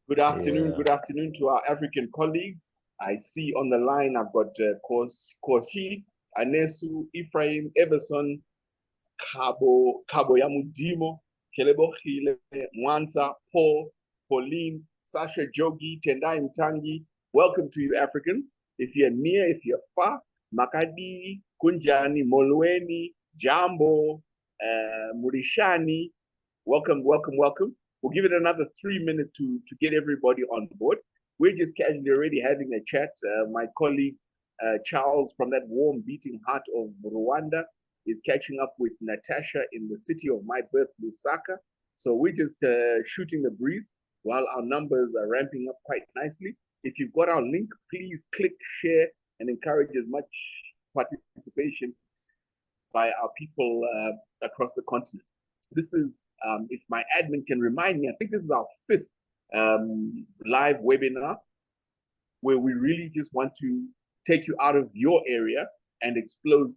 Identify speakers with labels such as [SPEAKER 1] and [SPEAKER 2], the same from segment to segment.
[SPEAKER 1] Yeah.
[SPEAKER 2] Good afternoon to our African colleagues. I see on the line I've got Koshi, Anesu, Ephraim, Everson, Kabo Yamudimo, Kelebo Hile, Mwanza, Paul, Pauline, Sasha Jogi, Tendai Mtangi. Welcome to you, Africans. If you're near, if you're far, Makadi, Kunjani, Molweni, Jambo, Murishani, welcome, welcome, welcome. We'll give it another 3 minutes to get everybody on board. We're just casually already having a chat. My colleague Charles from that warm beating heart of Rwanda is catching up with Natasha in the city of my birth, Lusaka. So we're just shooting the breeze while our numbers are ramping up quite nicely. If you've got our link, please click, share, and encourage as much participation by our people across the continent. This is, if my admin can remind me, I think this is our fifth live webinar where we really just want to take you out of your area and expose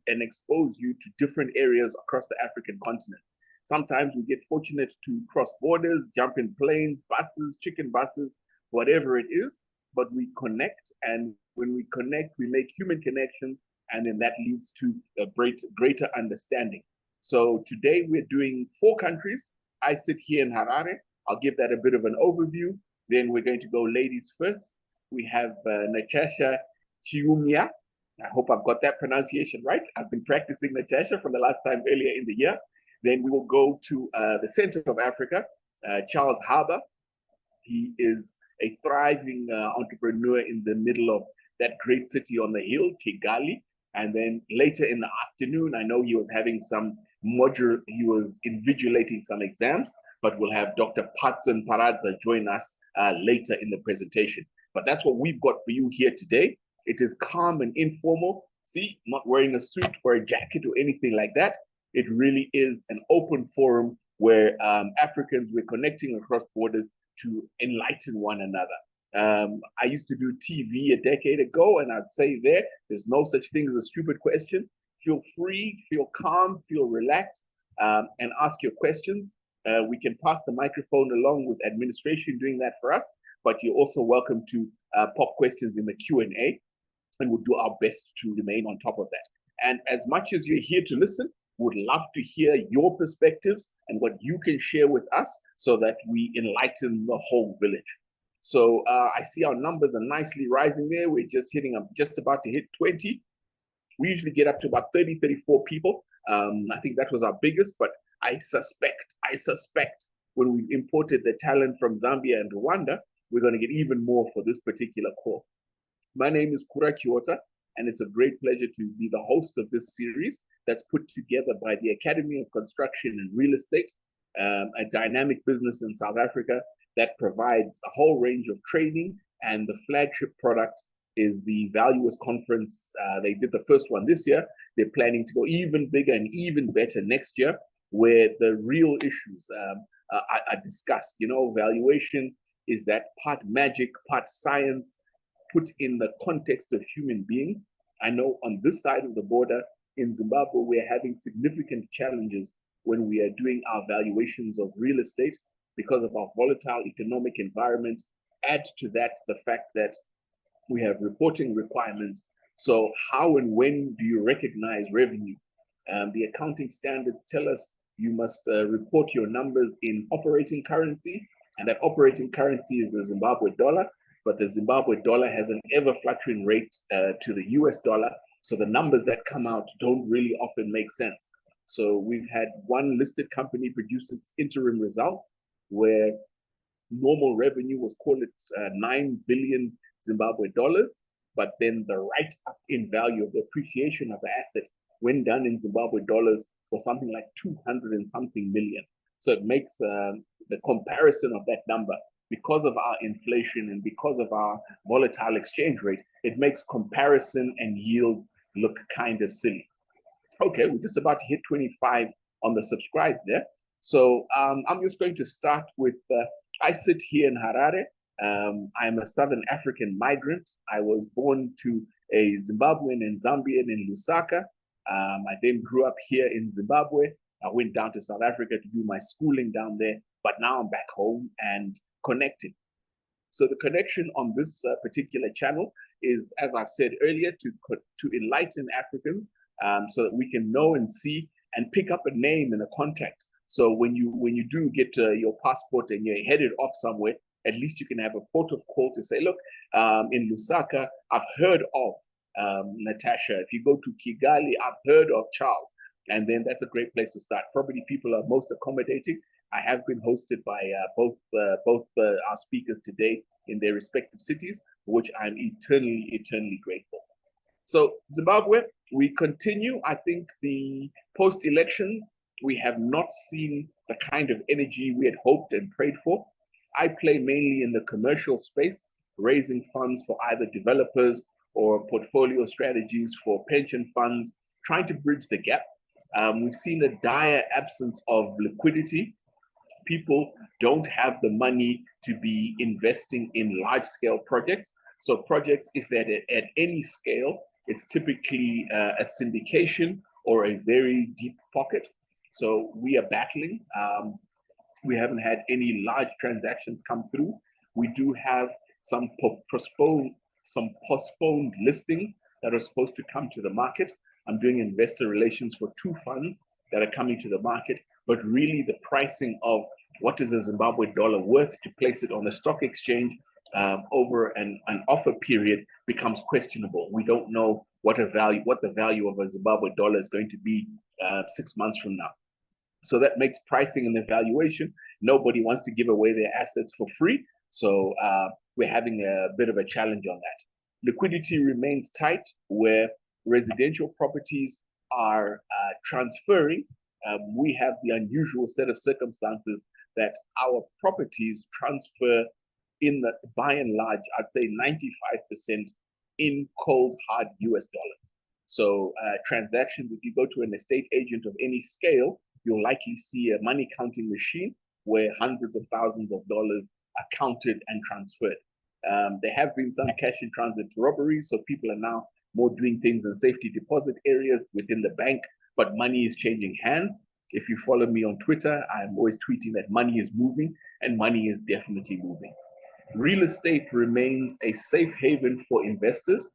[SPEAKER 2] you to different areas across the African continent. Sometimes we get fortunate to cross borders, jump in planes, buses, chicken buses, whatever it is, but we connect. And when we connect, we make human connections, and then that leads to a greater understanding. So today we're doing 4 countries. I sit here in Harare. I'll give that a bit of an overview. Then we're going to go ladies first. We have Natasha Chiumya. I hope I've got that pronunciation right. I've been practicing Natasha from the last time earlier in the year. Then we will go to the center of Africa, Charles Haba. He is a thriving entrepreneur in the middle of that great city on the hill, Kigali. And then later in the afternoon, I know he was having some he was invigilating some exams, but we'll have Dr. Patson Paradza join us later in the presentation. But that's what we've got for you here today. It is calm and informal. See, not wearing a suit or a jacket or anything like that. It really is an open forum where Africans, we're connecting across borders to enlighten one another. I used to do TV a decade ago, and I'd say there's no such thing as a stupid question. Feel free, feel calm, feel relaxed, and ask your questions. We can pass the microphone along with administration doing that for us, but you're also welcome to pop questions in the Q&A, and we'll do our best to remain on top of that. And as much as you're here to listen, would love to hear your perspectives and what you can share with us so that we enlighten the whole village. So I see our numbers are nicely rising there. We're just about to hit 20. We usually get up to about 30, 34 people. I think that was our biggest, but I suspect when we imported the talent from Zambia and Rwanda, we're going to get even more for this particular call. My name is Kura Chihota, and it's a great pleasure to be the host of this series that's put together by the Academy of Construction and Real Estate, a dynamic business in South Africa that provides a whole range of training, and the flagship product is the Valuers Conference. They did the first one this year. They're planning to go even bigger and even better next year, where the real issues are discussed. You know, valuation is that part magic, part science, put in the context of human beings. I know on this side of the border in Zimbabwe, we're having significant challenges when we are doing our valuations of real estate because of our volatile economic environment. Add to that the fact that we have reporting requirements. So how and when do you recognize revenue? The accounting standards tell us you must report your numbers in operating currency, and that operating currency is the Zimbabwe dollar, but the Zimbabwe dollar has an ever fluctuating rate to the US dollar. So the numbers that come out don't really often make sense. So we've had one listed company produce its interim results where normal revenue was, call it 9 billion Zimbabwe dollars, but then the write-up in value of the appreciation of the asset when done in Zimbabwe dollars was something like 200 and something million. So it makes the comparison of that number, because of our inflation and because of our volatile exchange rate, it makes comparison and yields look kind of silly. Okay, we're just about to hit 25 on the subscribe there. So I'm just going to start with, I sit here in Harare. I'm a Southern African migrant. I was born to a Zimbabwean and Zambian in Lusaka. I then grew up here in Zimbabwe. I went down to South Africa to do my schooling down there, but now I'm back home and connected. So the connection on this particular channel is, as I've said earlier, to enlighten Africans, so that we can know and see and pick up a name and a contact. So when you do get your passport and you're headed off somewhere, at least you can have a port of call to say, look, in Lusaka, I've heard of Natasha. If you go to Kigali, I've heard of Charles. And then that's a great place to start. Probably people are most accommodating. I have been hosted by both our speakers today in their respective cities, for which I'm eternally grateful. So Zimbabwe, we continue. I think the post-elections, we have not seen the kind of energy we had hoped and prayed for. I play mainly in the commercial space, raising funds for either developers or portfolio strategies for pension funds, trying to bridge the gap. We've seen a dire absence of liquidity. People don't have the money to be investing in large-scale projects. So projects, if they're at any scale, it's typically a syndication or a very deep pocket. So we are battling. We haven't had any large transactions come through. We do have some postponed listings that are supposed to come to the market. I'm doing investor relations for 2 funds that are coming to the market, but really the pricing of what is a Zimbabwe dollar worth to place it on a stock exchange over an offer period becomes questionable. We don't know what the value of a Zimbabwe dollar is going to be 6 months from now. So that makes pricing and evaluation. Nobody wants to give away their assets for free. So we're having a bit of a challenge on that. Liquidity remains tight where residential properties are transferring. We have the unusual set of circumstances that our properties transfer in the, by and large, I'd say 95% in cold, hard US dollars. So transactions, if you go to an estate agent of any scale, you'll likely see a money counting machine where hundreds of thousands of dollars are counted and transferred. There have been some cash in transit robberies, so people are now more doing things in safety deposit areas within the bank, but money is changing hands. If you follow me on Twitter, I'm always tweeting that money is moving, and money is definitely moving. Real estate remains a safe haven for investors.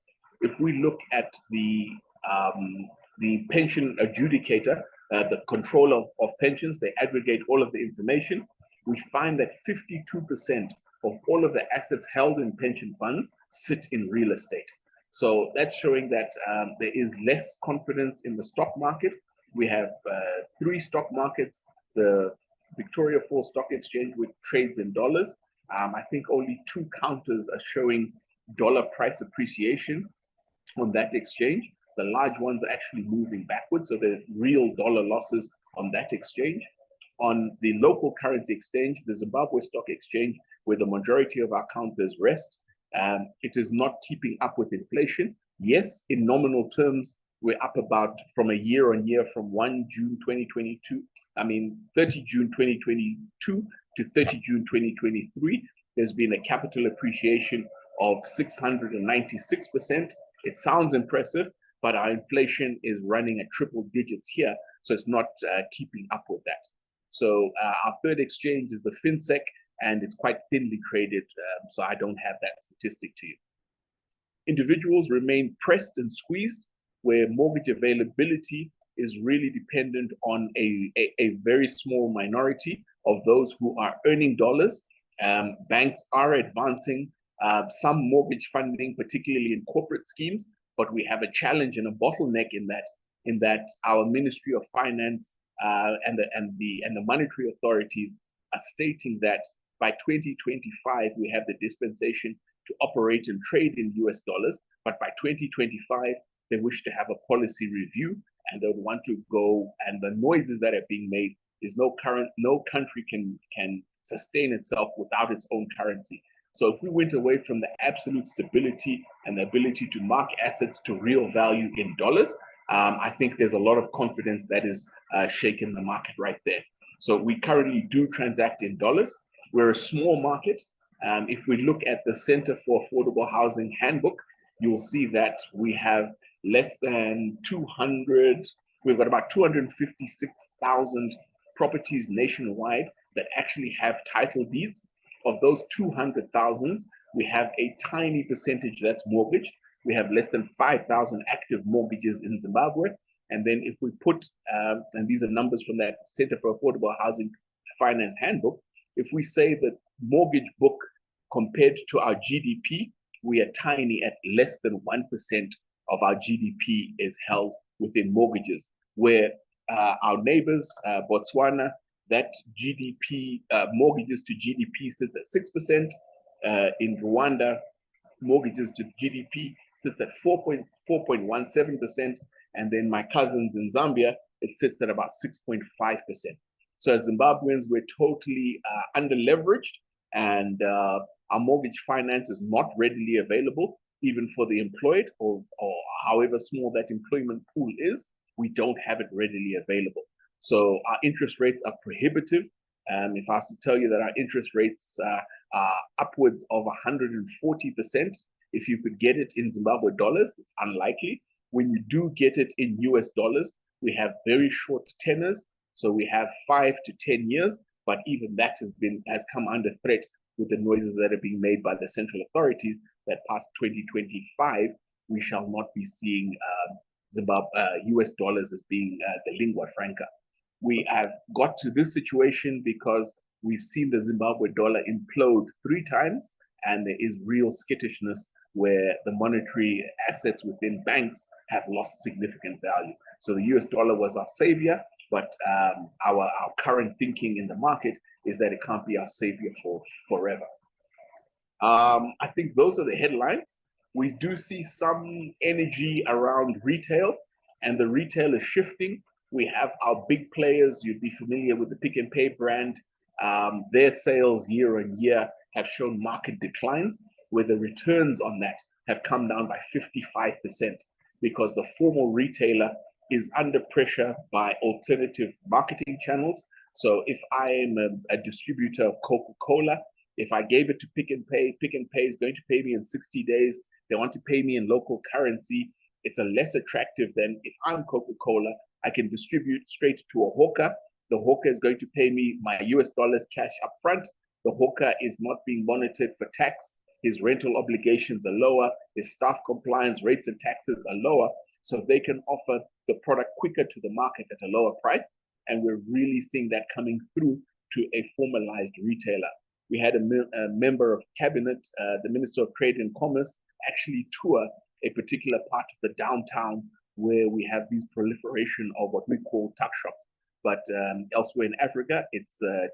[SPEAKER 2] If we look at the pension adjudicator, the control of pensions, they aggregate all of the information. We find that 52% of all of the assets held in pension funds sit in real estate. So that's showing that there is less confidence in the stock market. We have 3 stock markets, the Victoria Falls Stock Exchange, which trades in dollars. I think only 2 counters are showing dollar price appreciation on that exchange. The large ones are actually moving backwards, so there's real dollar losses on that exchange. On the local currency exchange, the Zimbabwe Stock Exchange, where the majority of our counters rest, it is not keeping up with inflation. Yes, in nominal terms, we're up about from a year on year from 1 June 2022, 30 June 2022 to 30 June 2023. There's been a capital appreciation of 696%. It sounds impressive, but our inflation is running at triple digits here, so it's not keeping up with that. So our third exchange is the FinSec, and it's quite thinly traded, so I don't have that statistic to you. Individuals remain pressed and squeezed, where mortgage availability is really dependent on a very small minority of those who are earning dollars. Banks are advancing some mortgage funding, particularly in corporate schemes, but we have a challenge and a bottleneck in that our Ministry of Finance and the monetary authorities are stating that by 2025 we have the dispensation to operate and trade in US dollars, but by 2025 they wish to have a policy review and they would want to go, and the noises that are being made is no country can sustain itself without its own currency. So if we went away from the absolute stability and the ability to mark assets to real value in dollars, I think there's a lot of confidence that is shaking the market right there. So we currently do transact in dollars. We're a small market. If we look at the Center for Affordable Housing Handbook, you'll see that we have less than 200, we've got about 256,000 properties nationwide that actually have title deeds. Of those 200,000, we have a tiny percentage that's mortgaged. We have less than 5,000 active mortgages in Zimbabwe. And then if we put, and these are numbers from that Center for Affordable Housing Finance Handbook, if we say that mortgage book compared to our GDP, we are tiny at less than 1% of our GDP is held within mortgages, where our neighbors, Botswana, that GDP, mortgages to GDP sits at 6%. In Rwanda, mortgages to GDP sits at 4.17%. And then my cousins in Zambia, it sits at about 6.5%. So as Zimbabweans, we're totally under leveraged, and our mortgage finance is not readily available, even for the employed, or however small that employment pool is, we don't have it readily available. So our interest rates are prohibitive. If I was to tell you that our interest rates are upwards of 140%, if you could get it in Zimbabwe dollars, it's unlikely. When you do get it in US dollars, we have very short tenors. So we have 5 to 10 years, but even that has come under threat with the noises that are being made by the central authorities that past 2025, we shall not be seeing US dollars as being the lingua franca. We have got to this situation because we've seen the Zimbabwe dollar implode 3 times, and there is real skittishness where the monetary assets within banks have lost significant value. So the US dollar was our savior, but our current thinking in the market is that it can't be our savior for forever. I think those are the headlines. We do see some energy around retail, and the retail is shifting. We have our big players. You'd be familiar with the Pick n Pay brand. Their sales year on year have shown market declines, where the returns on that have come down by 55% because the formal retailer is under pressure by alternative marketing channels. So if I am a distributor of Coca-Cola, if I gave it to Pick n Pay is going to pay me in 60 days. They want to pay me in local currency. It's a less attractive than if I'm Coca-Cola. I can distribute straight to a hawker. The hawker is going to pay me my US dollars cash up front. The hawker is not being monitored for tax. His rental obligations are lower. His staff compliance rates and taxes are lower. So they can offer the product quicker to the market at a lower price. And we're really seeing that coming through to a formalized retailer. We had a member of cabinet, the Minister of Trade and Commerce, actually tour a particular part of the downtown where we have this proliferation of what we call tuck shops. But elsewhere in Africa, it's the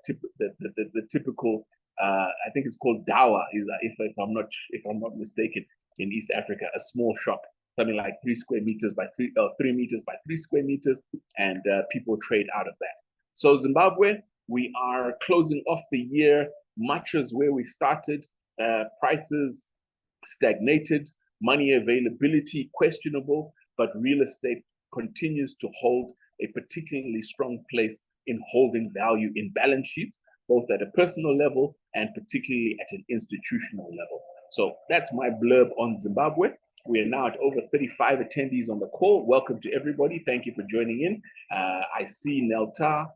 [SPEAKER 2] typical, I think it's called dawa, if I'm not mistaken, in East Africa, a small shop, something like 3 square meters by 3 meters by 3 square meters, and people trade out of that. So Zimbabwe, we are closing off the year much as where we started. Prices stagnated, money availability questionable, but real estate continues to hold a particularly strong place in holding value in balance sheets, both at a personal level and particularly at an institutional level. So that's my blurb on Zimbabwe. We are now at over 35 attendees on the call. Welcome to everybody. Thank you for joining in. I see Nelta,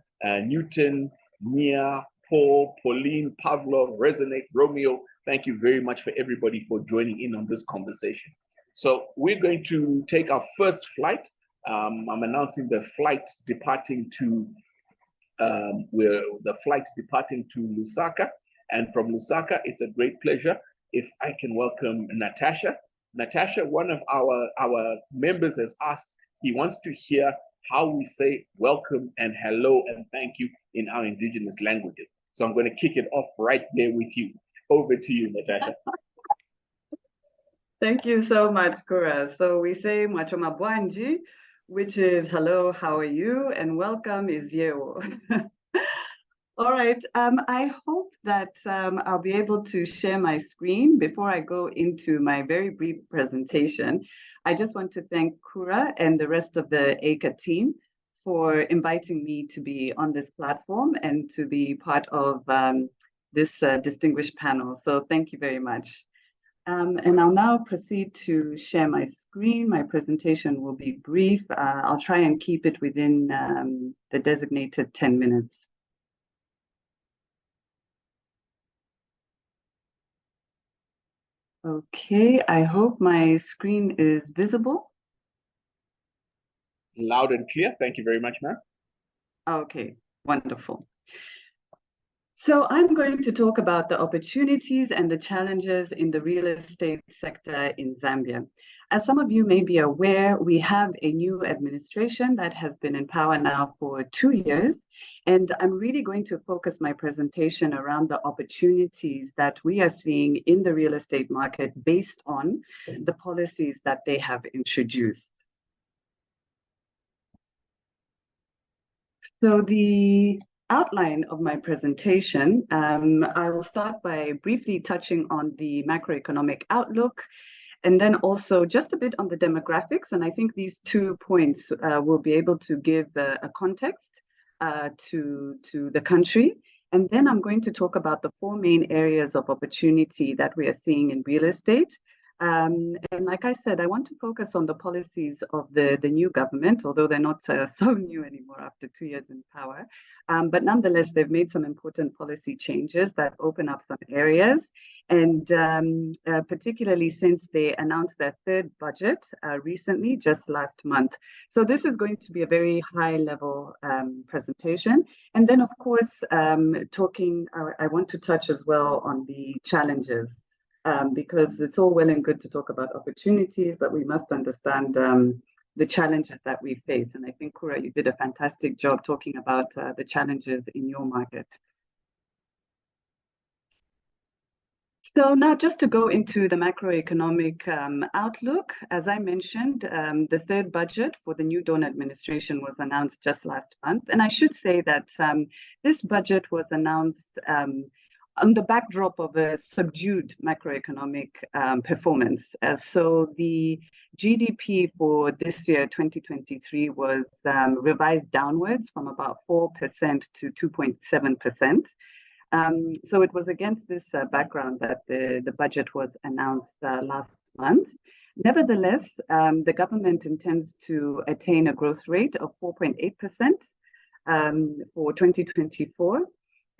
[SPEAKER 2] Newton, Mia, Paul, Pauline, Pavlov, Resonate, Romeo. Thank you very much for everybody for joining in on this conversation. So we're going to take our first flight. I'm announcing the flight departing to Lusaka. And from Lusaka, it's a great pleasure if I can welcome Natasha. Natasha, one of our members has asked, he wants to hear how we say welcome and hello and thank you in our indigenous languages. So I'm going to kick it off right there with you. Over to you, Natasha.
[SPEAKER 1] Thank you so much, Kura. So we say Mwachoma Bwanji, which is hello, how are you? And welcome is Yeo. All right, I hope that I'll be able to share my screen before I go into my very brief presentation. I just want to thank Kura and the rest of the ACA team for inviting me to be on this platform and to be part of this distinguished panel. So thank you very much. And I'll now proceed to share my screen. My presentation will be brief. I'll try and keep it within the designated 10 minutes. Okay, I hope my screen is visible.
[SPEAKER 2] Loud and clear. Thank you very much, ma'am.
[SPEAKER 1] Okay, wonderful. So I'm going to talk about the opportunities and the challenges in the real estate sector in Zambia. As some of you may be aware, we have a new administration that has been in power now for 2 years. And I'm really going to focus my presentation around the opportunities that we are seeing in the real estate market based on the policies that they have introduced. So the outline of my presentation, I will start by briefly touching on the macroeconomic outlook, and then also just a bit on the demographics. And I think these 2 points will be able to give a context to the country. And then I'm going to talk about the 4 main areas of opportunity that we are seeing in real estate. And like I said, I want to focus on the policies of the new government, although they're not so new anymore after 2 years in power. But nonetheless, they've made some important policy changes that open up some areas. And particularly since they announced their 3rd budget recently, just last month. So this is going to be a very high level presentation. And then, of course, I want to touch as well on the challenges. Because it's all well and good to talk about opportunities, but we must understand the challenges that we face. And I think, Kura, you did a fantastic job talking about the challenges in your market. So now just to go into the macroeconomic outlook, as I mentioned, the 3rd budget for the new Dawn administration was announced just last month. And I should say that this budget was announced on the backdrop of a subdued macroeconomic performance. So the GDP for this year, 2023, was revised downwards from about 4% to 2.7%. So it was against this background that the budget was announced last month. Nevertheless, the government intends to attain a growth rate of 4.8% for 2024.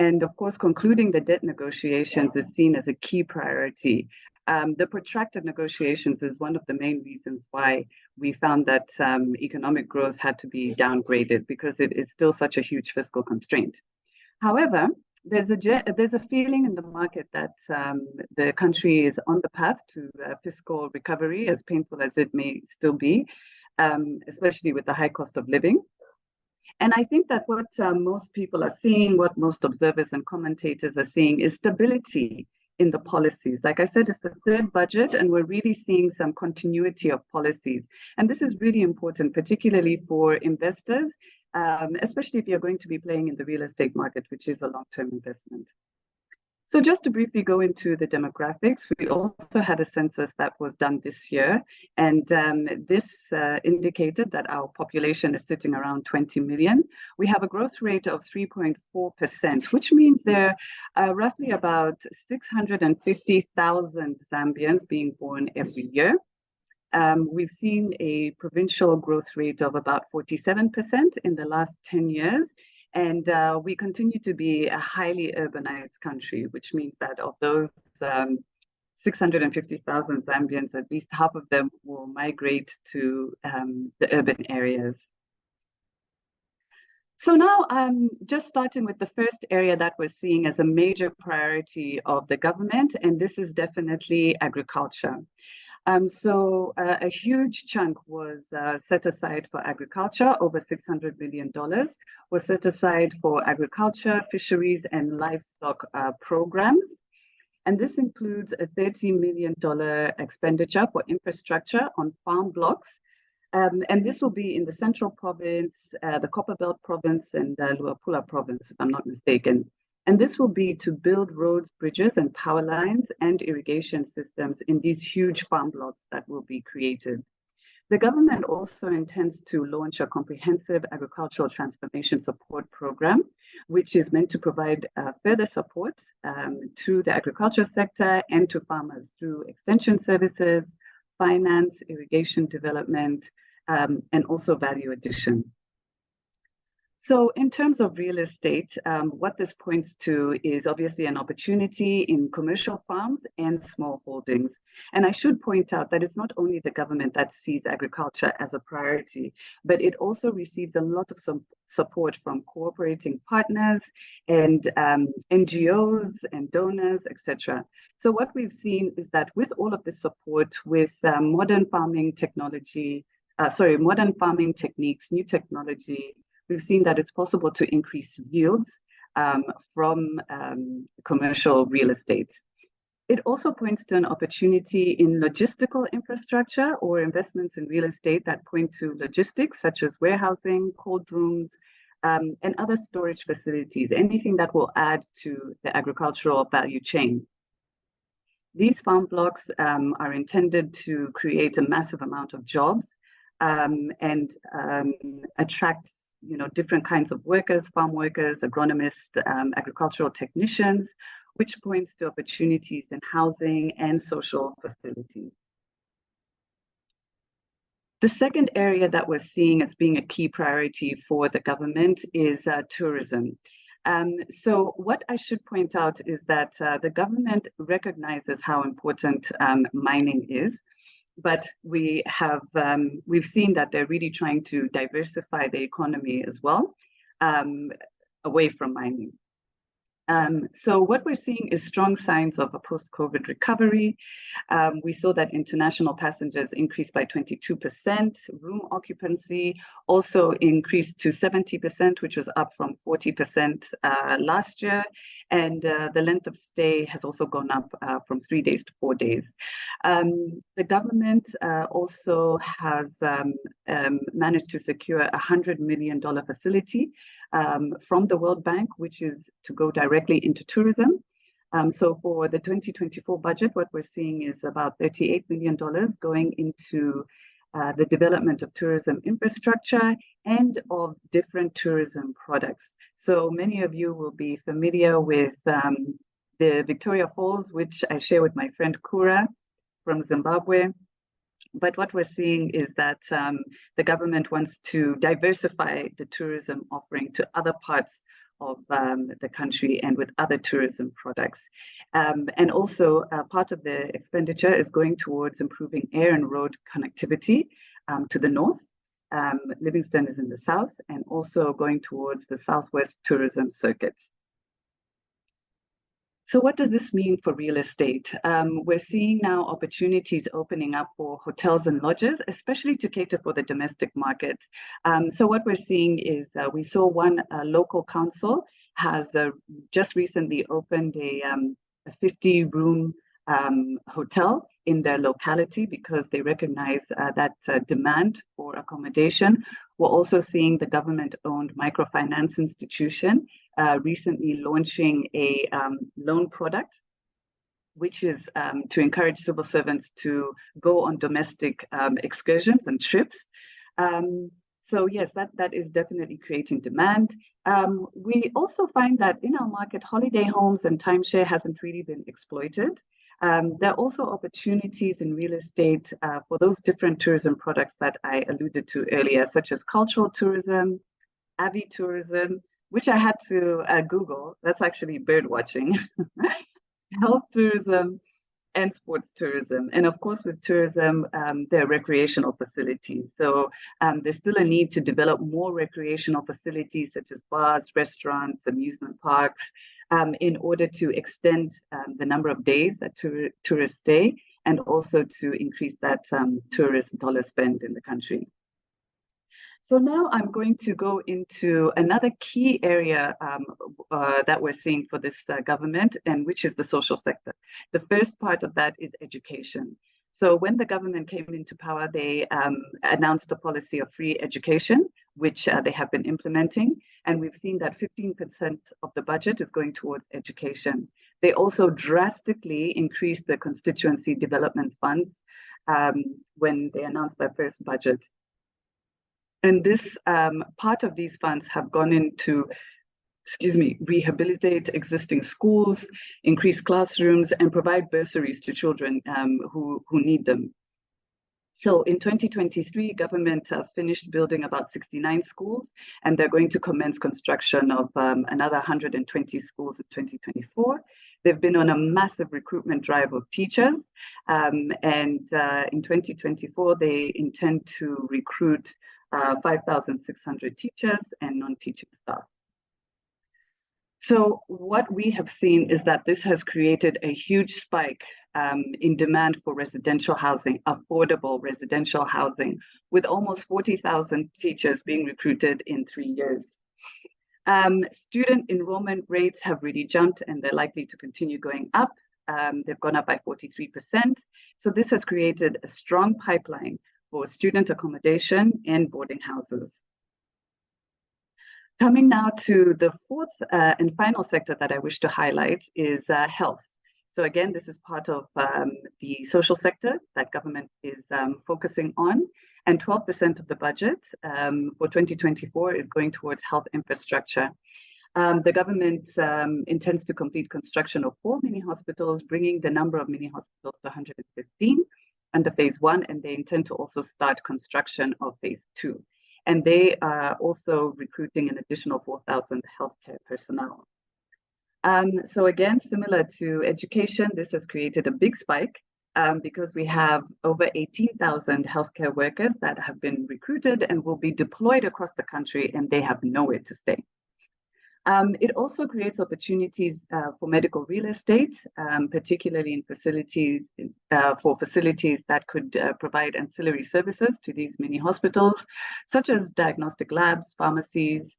[SPEAKER 1] And of course, concluding the debt negotiations is seen as a key priority. The protracted negotiations is one of the main reasons why we found that economic growth had to be downgraded, because it is still such a huge fiscal constraint. However, there's a feeling in the market that the country is on the path to fiscal recovery, as painful as it may still be, especially with the high cost of living. And I think that what most people are seeing, what most observers and commentators are seeing, is stability in the policies. Like I said, it's the 3rd budget, and we're really seeing some continuity of policies. And this is really important, particularly for investors, especially if you're going to be playing in the real estate market, which is a long-term investment. So just to briefly go into the demographics, we also had a census that was done this year, and this indicated that our population is sitting around 20 million. We have a growth rate of 3.4%, which means there are roughly about 650,000 Zambians being born every year. We've seen a provincial growth rate of about 47% in the last 10 years. And we continue to be a highly urbanized country, which means that of those 650,000 Zambians, at least half of them will migrate to the urban areas. So now just starting with the first area that we're seeing as a major priority of the government, and this is definitely agriculture. So a huge chunk was set aside for agriculture. Over $600 million was set aside for agriculture, fisheries, and livestock programs. And this includes a $30 million expenditure for infrastructure on farm blocks. And this will be in the Central Province, the Copperbelt Province, and Luapula Province, if I'm not mistaken. And this will be to build roads, bridges, and power lines and irrigation systems in these huge farm blocks that will be created. The government also intends to launch a comprehensive agricultural transformation support program, which is meant to provide further support to the agriculture sector and to farmers through extension services, finance, irrigation development, and also value addition. So in terms of real estate, what this points to is obviously an opportunity in commercial farms and small holdings. And I should point out that it's not only the government that sees agriculture as a priority, but it also receives a lot of support from cooperating partners and NGOs and donors, etc. So what we've seen is that with all of this support, with modern farming technology, modern farming techniques, new technology, we've seen that it's possible to increase yields from commercial real estate. It also points to an opportunity in logistical infrastructure or investments in real estate that point to logistics, such as warehousing, cold rooms, and other storage facilities, anything that will add to the agricultural value chain. These farm blocks are intended to create a massive amount of jobs and attract different kinds of workers, farm workers, agronomists, agricultural technicians, which points to opportunities in housing and social facilities. The second area that we're seeing as being a key priority for the government is tourism. So what I should point out is that the government recognizes how important mining is, but we've seen that they're really trying to diversify the economy as well, away from mining. So what we're seeing is strong signs of a post-COVID recovery. We saw that international passengers increased by 22%, room occupancy also increased to 70%, which was up from 40% last year. And the length of stay has also gone up from 3 days to 4 days. The government also has managed to secure a $100 million facility from the World Bank, which is to go directly into tourism. So for the 2024 budget, what we're seeing is about $38 million going into the development of tourism infrastructure and of different tourism products. So many of you will be familiar with the Victoria Falls, which I share with my friend Kura from Zimbabwe. But what we're seeing is that the government wants to diversify the tourism offering to other parts of the country and with other tourism products. And also part of the expenditure is going towards improving air and road connectivity to the north. Livingston is in the south, and also going towards the southwest tourism circuits. So what does this mean for real estate? We're seeing now opportunities opening up for hotels and lodges, especially to cater for the domestic market. So what we're seeing is we saw one local council has just recently opened a 50-room hotel in their locality because they recognize that demand for accommodation. We're also seeing the government-owned microfinance institution recently launching a loan product, which is to encourage civil servants to go on domestic excursions and trips. So yes, that is definitely creating demand. We also find that in our market, holiday homes and timeshare hasn't really been exploited. There are also opportunities in real estate for those different tourism products that I alluded to earlier, such as cultural tourism, avi-tourism, which I had to Google. That's actually bird watching, health tourism, and sports tourism. And of course, with tourism, there are recreational facilities. So there's still a need to develop more recreational facilities such as bars, restaurants, amusement parks, in order to extend the number of days that tourists stay, and also to increase that tourist dollar spend in the country. So now I'm going to go into another key area that we're seeing for this government, and which is the social sector. The first part of that is education. So when the government came into power, they announced a policy of free education, which they have been implementing. And we've seen that 15% of the budget is going towards education. They also drastically increased the constituency development funds when they announced their first budget. And this part of these funds have gone into, rehabilitate existing schools, increase classrooms, and provide bursaries to children who need them. So in 2023, government finished building about 69 schools, and they're going to commence construction of another 120 schools in 2024. They've been on a massive recruitment drive of teachers, and in 2024, they intend to recruit 5,600 teachers and non-teaching staff. So what we have seen is that this has created a huge spike in demand for residential housing, affordable residential housing, with almost 40,000 teachers being recruited in 3 years. Student enrollment rates have really jumped, and they're likely to continue going up. They've gone up by 43%. So this has created a strong pipeline for student accommodation and boarding houses. Coming now to the fourth and final sector that I wish to highlight is health. So again, this is part of the social sector that government is focusing on, and 12% of the budget for 2024 is going towards health infrastructure. The government intends to complete construction of 4 mini hospitals, bringing the number of mini hospitals to 115 under phase 1, and they intend to also start construction of phase 2. And they are also recruiting an additional 4,000 healthcare personnel. So again, similar to education, this has created a big spike because we have over 18,000 healthcare workers that have been recruited and will be deployed across the country, and they have nowhere to stay. It also creates opportunities for medical real estate, particularly in facilities, for facilities that could provide ancillary services to these mini hospitals, such as diagnostic labs, pharmacies,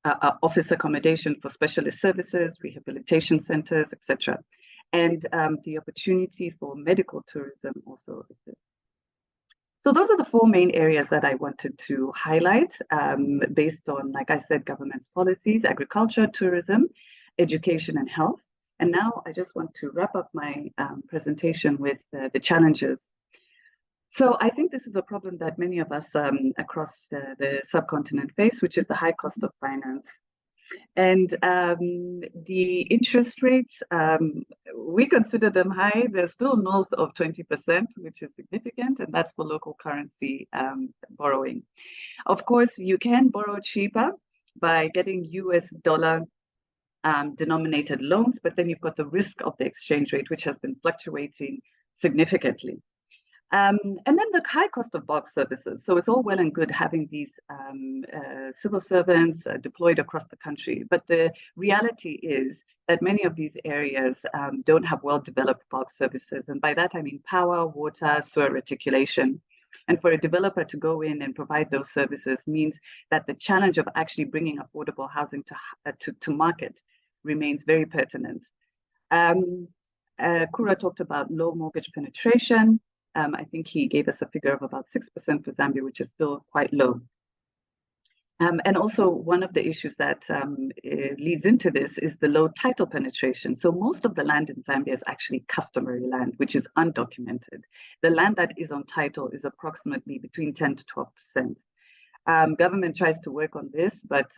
[SPEAKER 1] office accommodation for specialist services, rehabilitation centers, etc. And the opportunity for medical tourism also exists. So those are the 4 main areas that I wanted to highlight based on, like I said, government's policies: agriculture, tourism, education, and health. And now I just want to wrap up my presentation with the challenges. So I think this is a problem that many of us across the subcontinent face, which is the high cost of finance. And the interest rates, we consider them high. They're still north of 20%, which is significant, and that's for local currency borrowing. Of course, you can borrow cheaper by getting US dollar denominated loans, but then you've got the risk of the exchange rate, which has been fluctuating significantly. And then the high cost of bulk services. So it's all well and good having these civil servants deployed across the country. But the reality is that many of these areas don't have well-developed bulk services. And by that, I mean power, water, sewer reticulation. And for a developer to go in and provide those services means that the challenge of actually bringing affordable housing to market remains very pertinent. Kura talked about low mortgage penetration. I think he gave us a figure of about 6% for Zambia, which is still quite low. And also one of the issues that leads into this is the low title penetration. So most of the land in Zambia is actually customary land, which is undocumented. The land that is on title is approximately between 10 to 12%. Government tries to work on this, but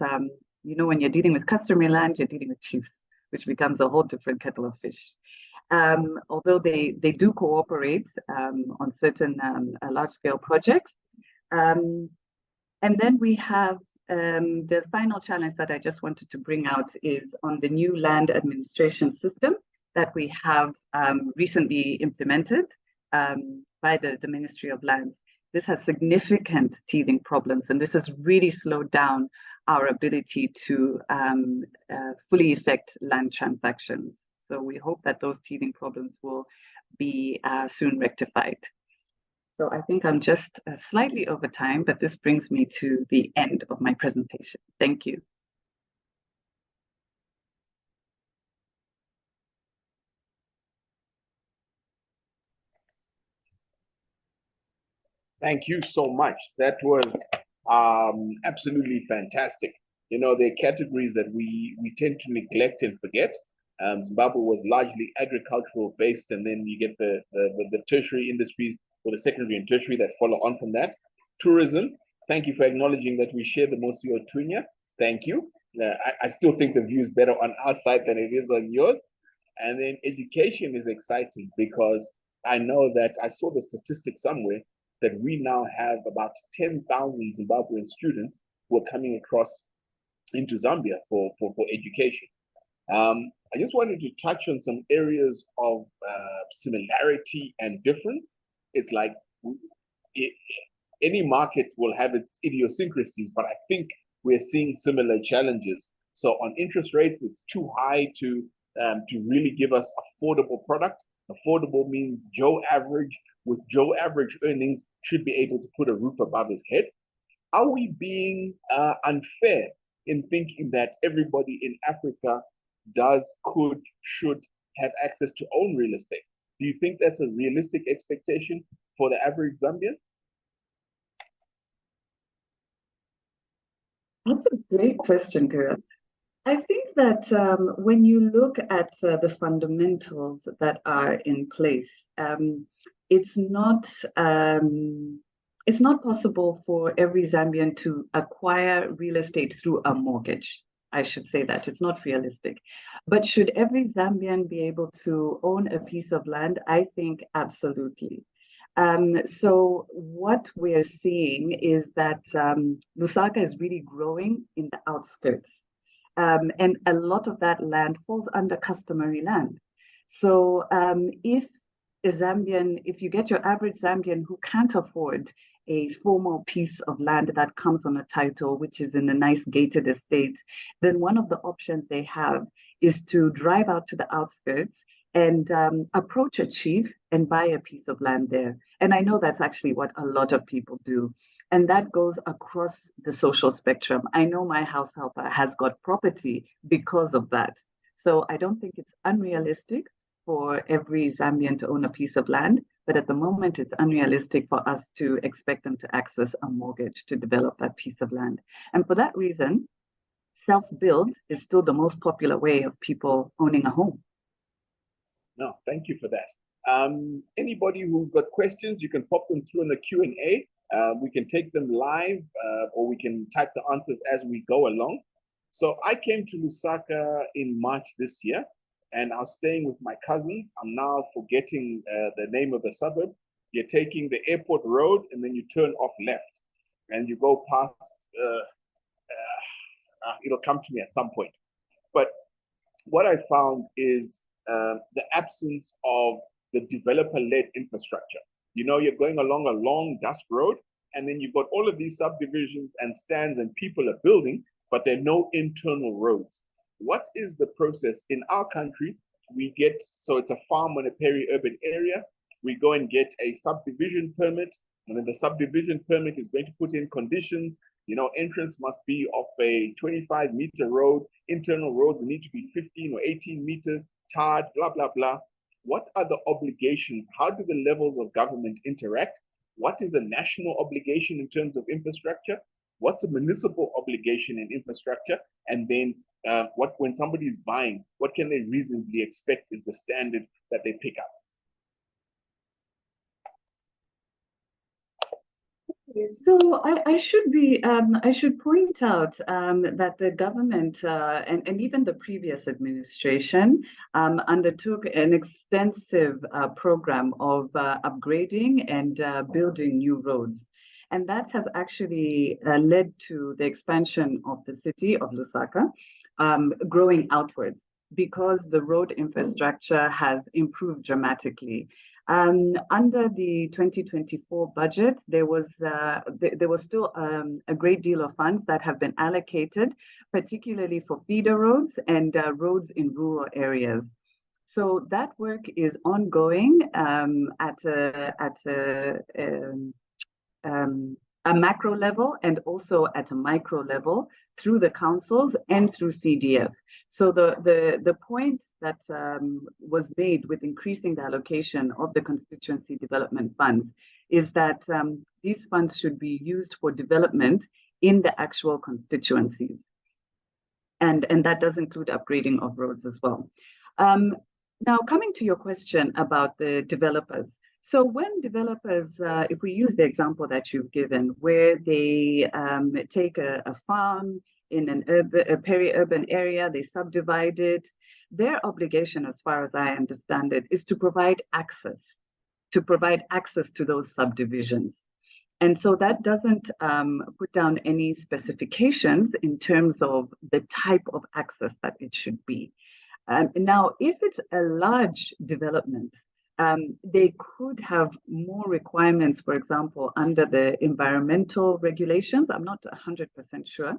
[SPEAKER 1] you know, when you're dealing with customary land, you're dealing with chiefs, which becomes a whole different kettle of fish. Although they do cooperate on certain large-scale projects. And then we have the final challenge that I just wanted to bring out is on the new land administration system that we have recently implemented by the Ministry of Lands. This has significant teething problems, and this has really slowed down our ability to fully effect land transactions. So we hope that those teething problems will be soon rectified. So I think I'm just slightly over time, but this brings me to the end of my presentation. Thank you.
[SPEAKER 2] Thank you so much. That was absolutely fantastic. You know, there are categories that we tend to neglect and forget. Zimbabwe was largely agricultural based, and then you get the tertiary industries or the secondary and tertiary that follow on from that. Tourism, thank you for acknowledging that we share the Mosio Tunya. Thank you. I still think the view is better on our side than it is on yours. And then education is exciting because I know that I saw the statistic somewhere that we now have about 10,000 Zimbabwean students who are coming across into Zambia for education. I just wanted to touch on some areas of similarity and difference. It's like any market will have its idiosyncrasies, but I think we're seeing similar challenges. So on interest rates, it's too high to really give us affordable product. Affordable means Joe average with Joe average earnings should be able to put a roof above his head. Are we being unfair in thinking that everybody in Africa should have access to own real estate? Do you think that's a realistic expectation for the average Zambian?
[SPEAKER 1] That's a great question, Kura. I think that when you look at the fundamentals that are in place, it's not it's not possible for every Zambian to acquire real estate through a mortgage. I should say that it's not realistic. But should every Zambian be able to own a piece of land? I think absolutely. So what we're seeing is that Lusaka is really growing in the outskirts. And a lot of that land falls under customary land. So if you get your average Zambian who can't afford a formal piece of land that comes on a title, which is in a nice gated estate, then one of the options they have is to drive out to the outskirts and approach a chief and buy a piece of land there. And I know that's actually what a lot of people do. And that goes across the social spectrum. I know my house helper has got property because of that. So I don't think it's unrealistic for every Zambian to own a piece of land, but at the moment it's unrealistic for us to expect them to access a mortgage to develop that piece of land. And for that reason, self-build is still the most popular way of people owning a home.
[SPEAKER 2] No, thank you for that. Anybody who's got questions, you can pop them through in the Q&A. We can take them live or we can type the answers as we go along. So I came to Lusaka in March this year and I was staying with my cousins. I'm now forgetting the name of the suburb. You're taking the airport road and then you turn off left and you go past, it'll come to me at some point. But what I found is the absence of the developer-led infrastructure. You know, you're going along a long dust road, and then you've got all of these subdivisions and stands and people are building, but there are no internal roads. What is the process? In our country, so it's a farm on a peri-urban area, we go and get a subdivision permit, and then the subdivision permit is going to put in conditions. You know, entrance must be off a 25-meter road, internal roads need to be 15 or 18 meters, tarred, blah, blah, blah. What are the obligations? How do the levels of government interact? What is a national obligation in terms of infrastructure? What's a municipal obligation in infrastructure? And then when somebody is buying, what can they reasonably expect is the standard that they pick up?
[SPEAKER 1] So I should point out that the government and even the previous administration undertook an extensive program of upgrading and building new roads. And that has actually led to the expansion of the city of Lusaka, growing outwards because the road infrastructure has improved dramatically. Under the 2024 budget, there was still a great deal of funds that have been allocated, particularly for feeder roads and roads in rural areas. So that work is ongoing at a macro level and also at a micro level through the councils and through CDF. So the point that was made with increasing the allocation of the constituency development funds is that these funds should be used for development in the actual constituencies. And that does include upgrading of roads as well. Now, coming to your question about the developers. So when developers, if we use the example that you've given, where they take a farm in a peri-urban area, they subdivide it, their obligation, as far as I understand it, is to provide access to provide access to those subdivisions. And so that doesn't put down any specifications in terms of the type of access that it should be. Now, if it's a large development, they could have more requirements, for example, under the environmental regulations. I'm not 100% sure.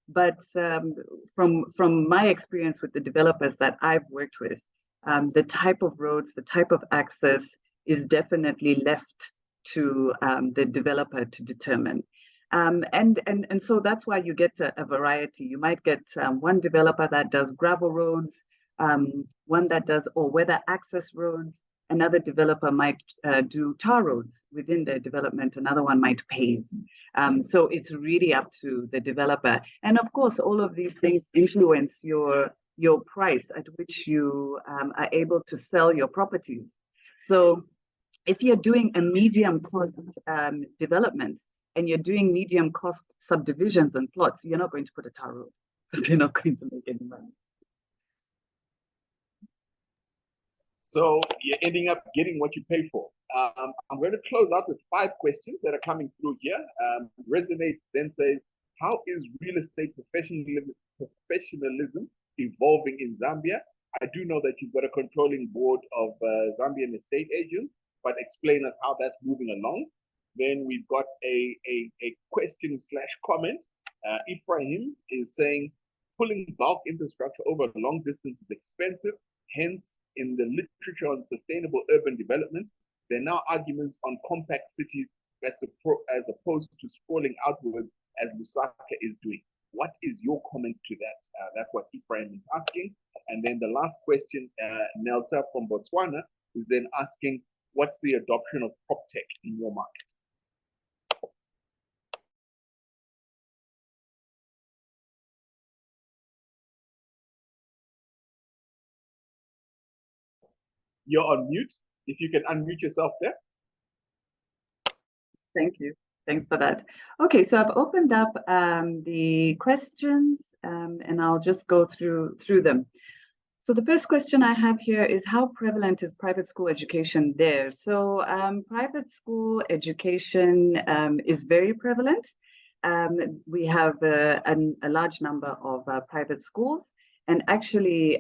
[SPEAKER 1] But from my experience with the developers that I've worked with, the type of roads, the type of access is definitely left to the developer to determine. And so that's why you get a variety. You might get one developer that does gravel roads, one that does all-weather access roads, another developer might do tar roads within their development, another one might pave. So it's really up to the developer. And of course, all of these things influence your price at which you are able to sell your properties. So if you're doing a medium cost development and you're doing medium cost subdivisions and plots, you're not going to put a tar road because you're not going to make any money.
[SPEAKER 2] So you're ending up getting what you pay for. I'm going to close out with 5 questions that are coming through here. Resonate then says, how is real estate professionalism evolving in Zambia? I do know that you've got a controlling board of Zambian estate agents, but explain us how that's moving along. Then we've got a question / comment. Ephraim is saying, pulling bulk infrastructure over a long distance is expensive. Hence, in the literature on sustainable urban development, there are now arguments on compact cities as opposed to sprawling outwards as Lusaka is doing. What is your comment to that? That's what Ephraim is asking. And then the last question, Nelta from Botswana, is then asking, what's the adoption of PropTech in your market? You're on mute. If you can unmute yourself there.
[SPEAKER 1] Thank you. Thanks for that. Okay, so I've opened up the questions and I'll just go through them. So the first question I have here is, how prevalent is private school education there? So private school education is very prevalent. We have a large number of private schools, and actually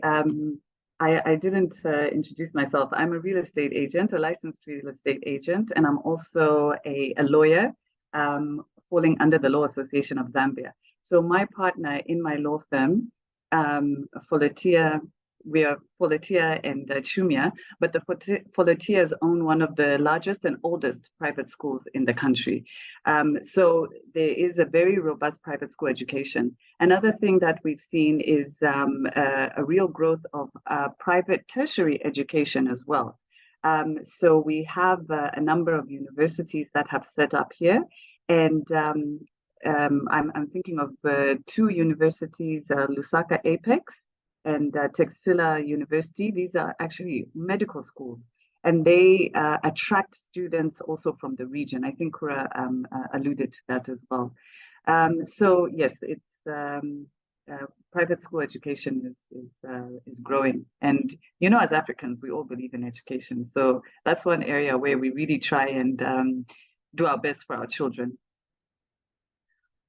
[SPEAKER 1] I didn't introduce myself. I'm a real estate agent, a licensed real estate agent, and I'm also a lawyer falling under the Law Association of Zambia. So my partner in my law firm, we are Kura and Chiumya, but the Foletiers own one of the largest and oldest private schools in the country. So there is a very robust private school education. Another thing that we've seen is a real growth of private tertiary education as well. So we have a number of universities that have set up here, and I'm thinking of 2 universities, Lusaka Apex and Texila University. These are actually medical schools, and they attract students also from the region. I think Kura alluded to that as well. So yes, it's private school education is growing, and you know, as Africans, we all believe in education. So that's one area where we really try and do our best for our children.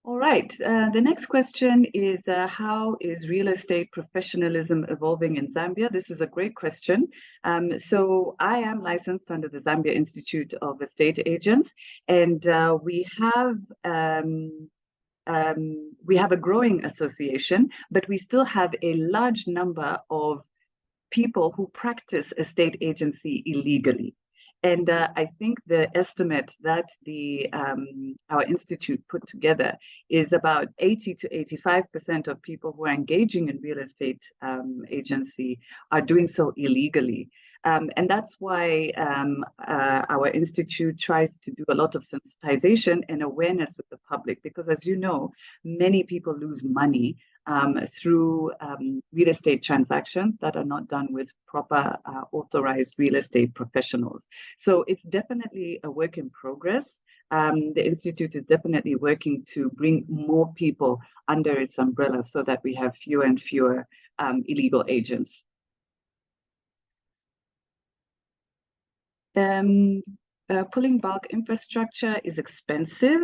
[SPEAKER 1] All right, the next question is, how is real estate professionalism evolving in Zambia? This is a great question. So I am licensed under the Zambia Institute of Estate Agents, and we have a growing association, but we still have a large number of people who practice estate agency illegally. And I think the estimate that our institute put together is about 80 to 85% of people who are engaging in real estate agency are doing so illegally. And that's why our institute tries to do a lot of sensitization and awareness with the public, because as you know, many people lose money through real estate transactions that are not done with proper authorized real estate professionals. So it's definitely a work in progress. The Institute is definitely working to bring more people under its umbrella so that we have fewer and fewer illegal agents. Pulling bulk infrastructure is expensive.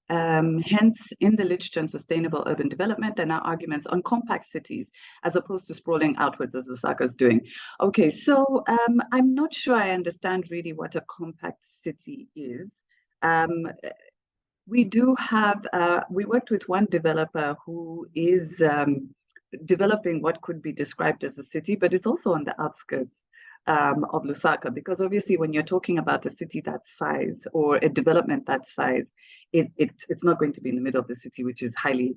[SPEAKER 1] Hence, in the literature on sustainable urban development, there are now arguments on compact cities as opposed to sprawling outwards as Lusaka is doing. Okay, so I'm not sure I understand really what a compact city is. We do have, we worked with one developer who is developing what could be described as a city, but it's also on the outskirts of Lusaka, because obviously when you're talking about a city that size or a development that size, it's not going to be in the middle of the city, which is highly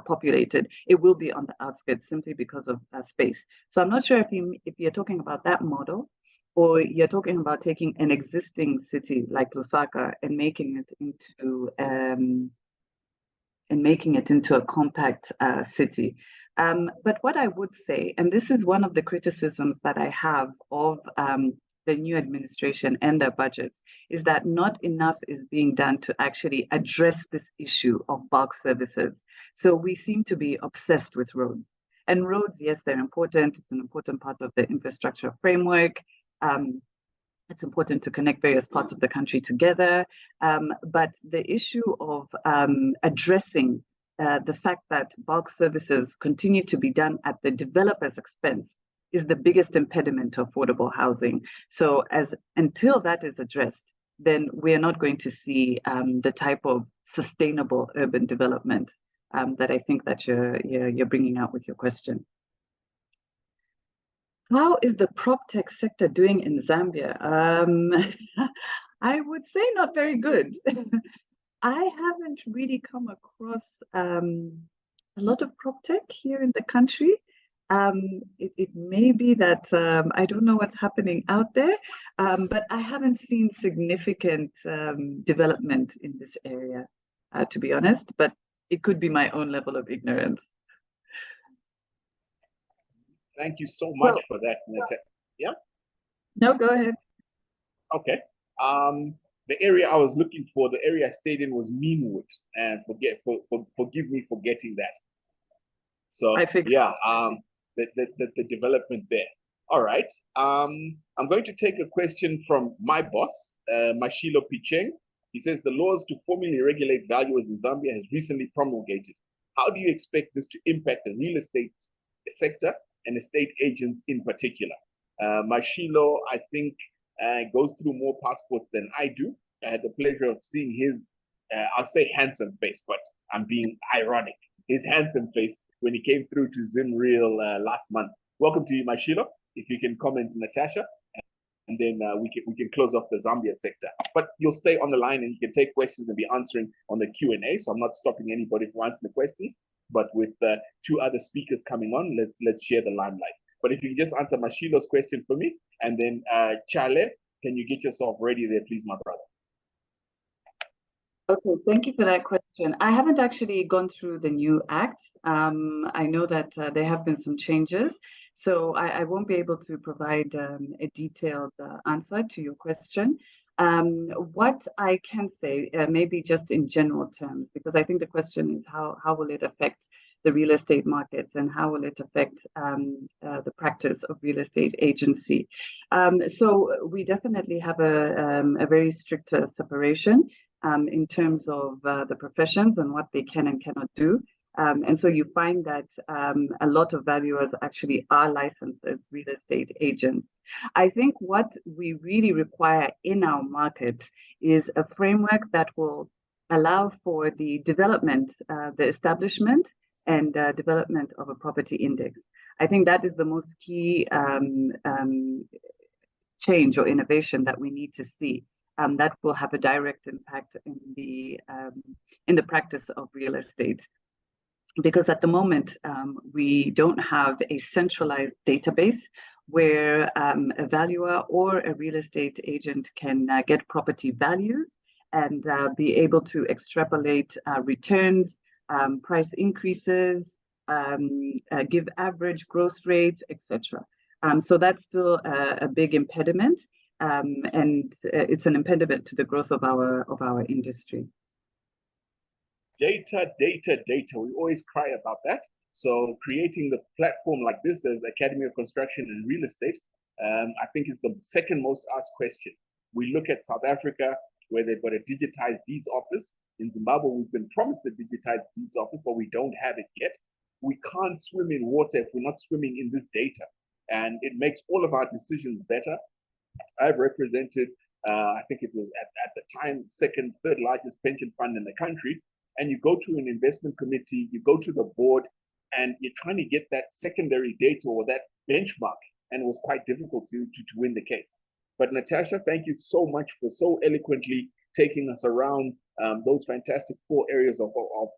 [SPEAKER 1] populated. It will be on the outskirts simply because of space. So I'm not sure if you're talking about that model, or you're talking about taking an existing city like Lusaka and making it into a compact city. But what I would say, and this is one of the criticisms that I have of the new administration and their budgets, is that not enough is being done to actually address this issue of bulk services. So we seem to be obsessed with roads. And roads, yes, they're important. It's an important part of the infrastructure framework. It's important to connect various parts of the country together. But the issue of addressing the fact that bulk services continue to be done at the developer's expense is the biggest impediment to affordable housing. So until that is addressed, then we are not going to see the type of sustainable urban development that I think that you're bringing out with your question. How is the prop tech sector doing in Zambia? I would say not very good. I haven't really come across a lot of prop tech here in the country. It may be that I don't know what's happening out there, but I haven't seen significant development in this area, to be honest, but it could be my own level of ignorance.
[SPEAKER 2] Thank you so much for that, Natasha. Yeah?
[SPEAKER 1] No, go ahead.
[SPEAKER 2] Okay. The area I was looking for, the area I stayed in was Meanwood, and forgive me for getting that. So yeah, the development there. All right. I'm going to take a question from my boss, Mashilo Picheng. He says the laws to formally regulate valuers in Zambia has recently promulgated. How do you expect this to impact the real estate sector and estate agents in particular? Mashilo, I think, goes through more passports than I do. I had the pleasure of seeing his, I'll say handsome face, but I'm being ironic. His handsome face when he came through to ZimReal last month. Welcome to you, Mashilo. If you can comment, Natasha, and then we can close off the Zambia sector. But you'll stay on the line and you can take questions and be answering on the Q&A. So I'm not stopping anybody from answering the questions. But with two other speakers coming on, let's share the limelight. But if you can just answer Mashilo's question for me, and then Chale, can you get yourself ready there, please, my brother?
[SPEAKER 1] Okay, thank you for that question. I haven't actually gone through the new act. I know that there have been some changes, so I won't be able to provide a detailed answer to your question. What I can say, maybe just in general terms, because I think the question is how will it affect the real estate markets and how will it affect the practice of real estate agency. So we definitely have a very strict separation in terms of the professions and what they can and cannot do. And so you find that a lot of valuers actually are licensed as real estate agents. I think what we really require in our market is a framework that will allow for the development, the establishment and development of a property index. I think that is the most key change or innovation that we need to see. That will have a direct impact in the practice of real estate. Because at the moment, we don't have a centralized database where a valuer or a real estate agent can get property values and be able to extrapolate returns, price increases, give average growth rates, etc. So that's still a big impediment, and it's an impediment to the growth of our industry.
[SPEAKER 2] Data. We always cry about that. So creating the platform like this as Academy of Construction and Real Estate, I think is the second most asked question. We look at South Africa, where they've got a digitized deeds office. In Zimbabwe, we've been promised a digitized deeds office, but we don't have it yet. We can't swim in water if we're not swimming in this data. And it makes all of our decisions better. I've represented, I think it was at the time, second, third largest pension fund in the country. And you go to an investment committee, you go to the board, and you're trying to get that secondary data or that benchmark. And it was quite difficult to win the case. But Natasha, thank you so much for so eloquently taking us around those fantastic 4 areas of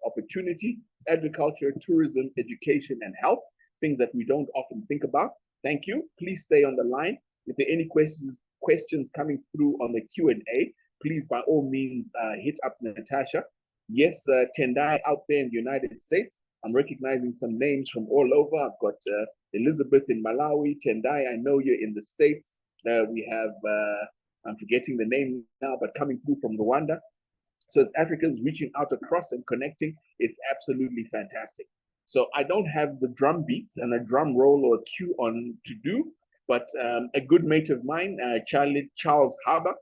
[SPEAKER 2] opportunity: agriculture, tourism, education, and health, things that we don't often think about. Thank you. Please stay on the line. If there are any questions coming through on the Q&A, please, by all means, hit up Natasha. Yes, Tendai out there in the United States. I'm recognizing some names from all over. I've got Elizabeth in Malawi. Tendai, I know you're in the States. We have, I'm forgetting the name now, but coming through from Rwanda. So as Africans reaching out across and connecting, it's absolutely fantastic. So I don't have the drum beats and a drum roll or a cue on to do, but a good mate of mine, Charles Haba,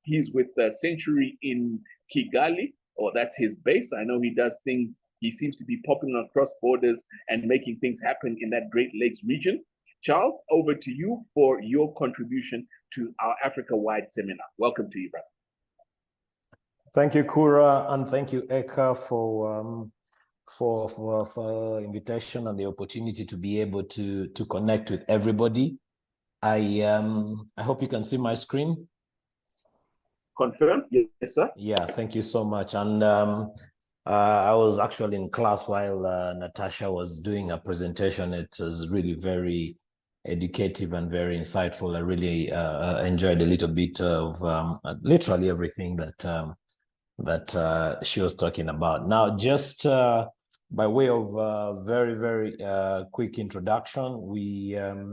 [SPEAKER 2] he's with Century in Kigali, or that's his base. I know he does things, he seems to be popping across borders and making things happen in that Great Lakes region. Charles, over to you for your contribution to our Africa-wide seminar. Welcome to you, brother.
[SPEAKER 3] Thank you, Kura, and thank you, Eka, for invitation and the opportunity to be able to connect with everybody. I hope you can see my screen.
[SPEAKER 2] Confirm? Yes, sir.
[SPEAKER 3] Yeah, thank you so much. And I was actually in class while Natasha was doing a presentation. It was really very educative and very insightful. I really enjoyed a little bit of literally everything that she was talking about. Now, just by way of very quick introduction, we are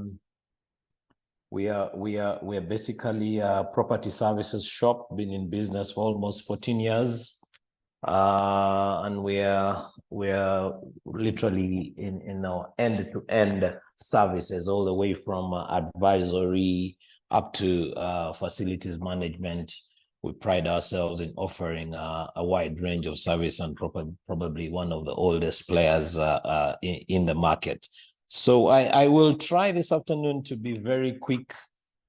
[SPEAKER 3] basically a property services shop, been in business for almost 14 years. And we are literally in our end-to-end services, all the way from advisory up to facilities management. We pride ourselves in offering a wide range of service and probably one of the oldest players in the market. So I will try this afternoon to be very quick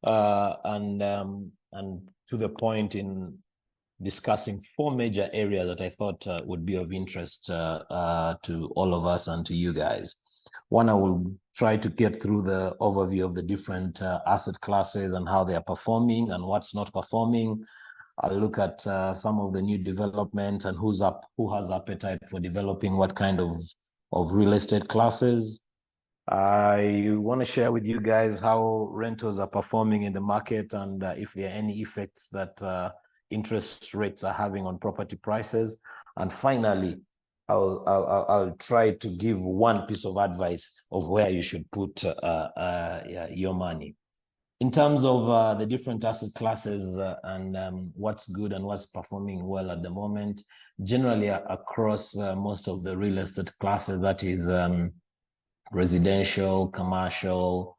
[SPEAKER 3] and to the point in discussing 4 major areas that I thought would be of interest to all of us and to you guys. One, I will try to get through the overview of the different asset classes and how they are performing and what's not performing. I'll look at some of the new development and who has appetite for developing what kind of real estate classes. I want to share with you guys how rentals are performing in the market and if there are any effects that interest rates are having on property prices. And finally, I'll try to give one piece of advice of where you should put your money. In terms of the different asset classes and what's good and what's performing well at the moment, generally across most of the real estate classes, that is residential, commercial,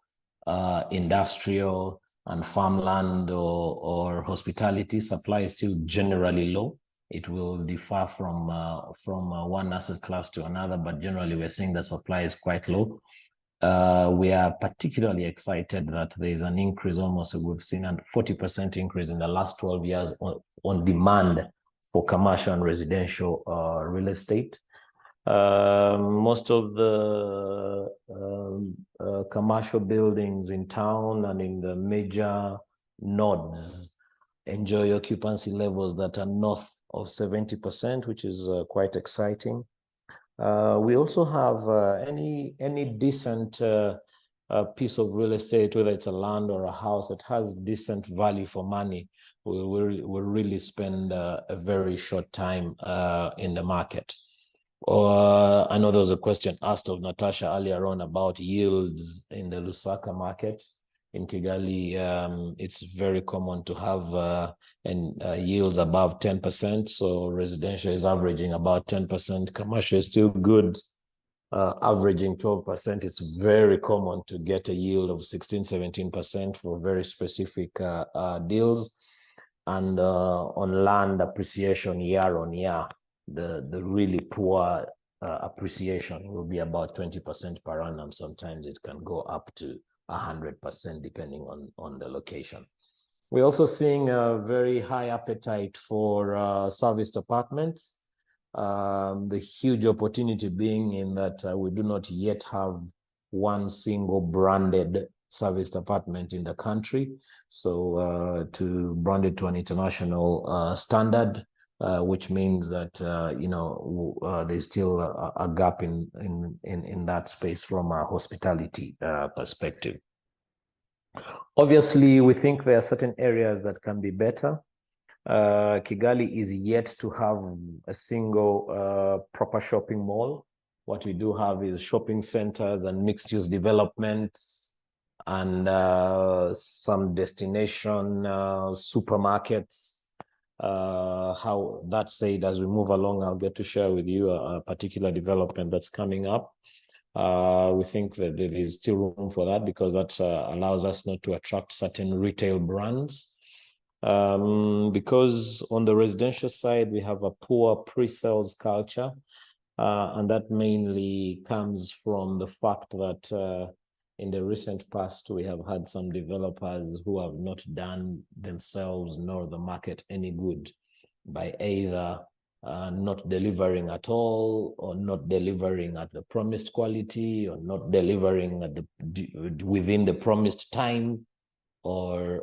[SPEAKER 3] industrial, and farmland or hospitality, supply is still generally low. It will differ from one asset class to another, but generally we're seeing that supply is quite low. We are particularly excited that there is an increase, we've seen a 40% increase in the last 12 years on demand for commercial and residential real estate. Most of the commercial buildings in town and in the major nodes enjoy occupancy levels that are north of 70%, which is quite exciting. We also have any decent piece of real estate, whether it's a land or a house that has decent value for money, will really spend a very short time in the market. I know there was a question asked of Natasha earlier on about yields in the Lusaka market. In Kigali, it's very common to have yields above 10%. So residential is averaging about 10%. Commercial is still good. averaging 12%. It's very common to get a yield of 16, 17% for very specific deals. And on land appreciation year on year, the really poor appreciation will be about 20% per annum. Sometimes it can go up to 100% depending on the location. We're also seeing a very high appetite for serviced apartments. The huge opportunity being in that we do not yet have one single branded serviced apartment in the country. So to brand it to an international standard, which means that there's still a gap in that space from a hospitality perspective. Obviously, we think there are certain areas that can be better. Kigali is yet to have a single proper shopping mall. What we do have is shopping centers and mixed-use developments and some destination supermarkets. How that said, as we move along, I'll get to share with you a particular development that's coming up. We think that there is still room for that because that allows us not to attract certain retail brands. Because on the residential side, we have a poor pre-sales culture. And that mainly comes from the fact that in the recent past, we have had some developers who have not done themselves nor the market any good by either not delivering at all, or not delivering at the promised quality, or not delivering at within the promised time, or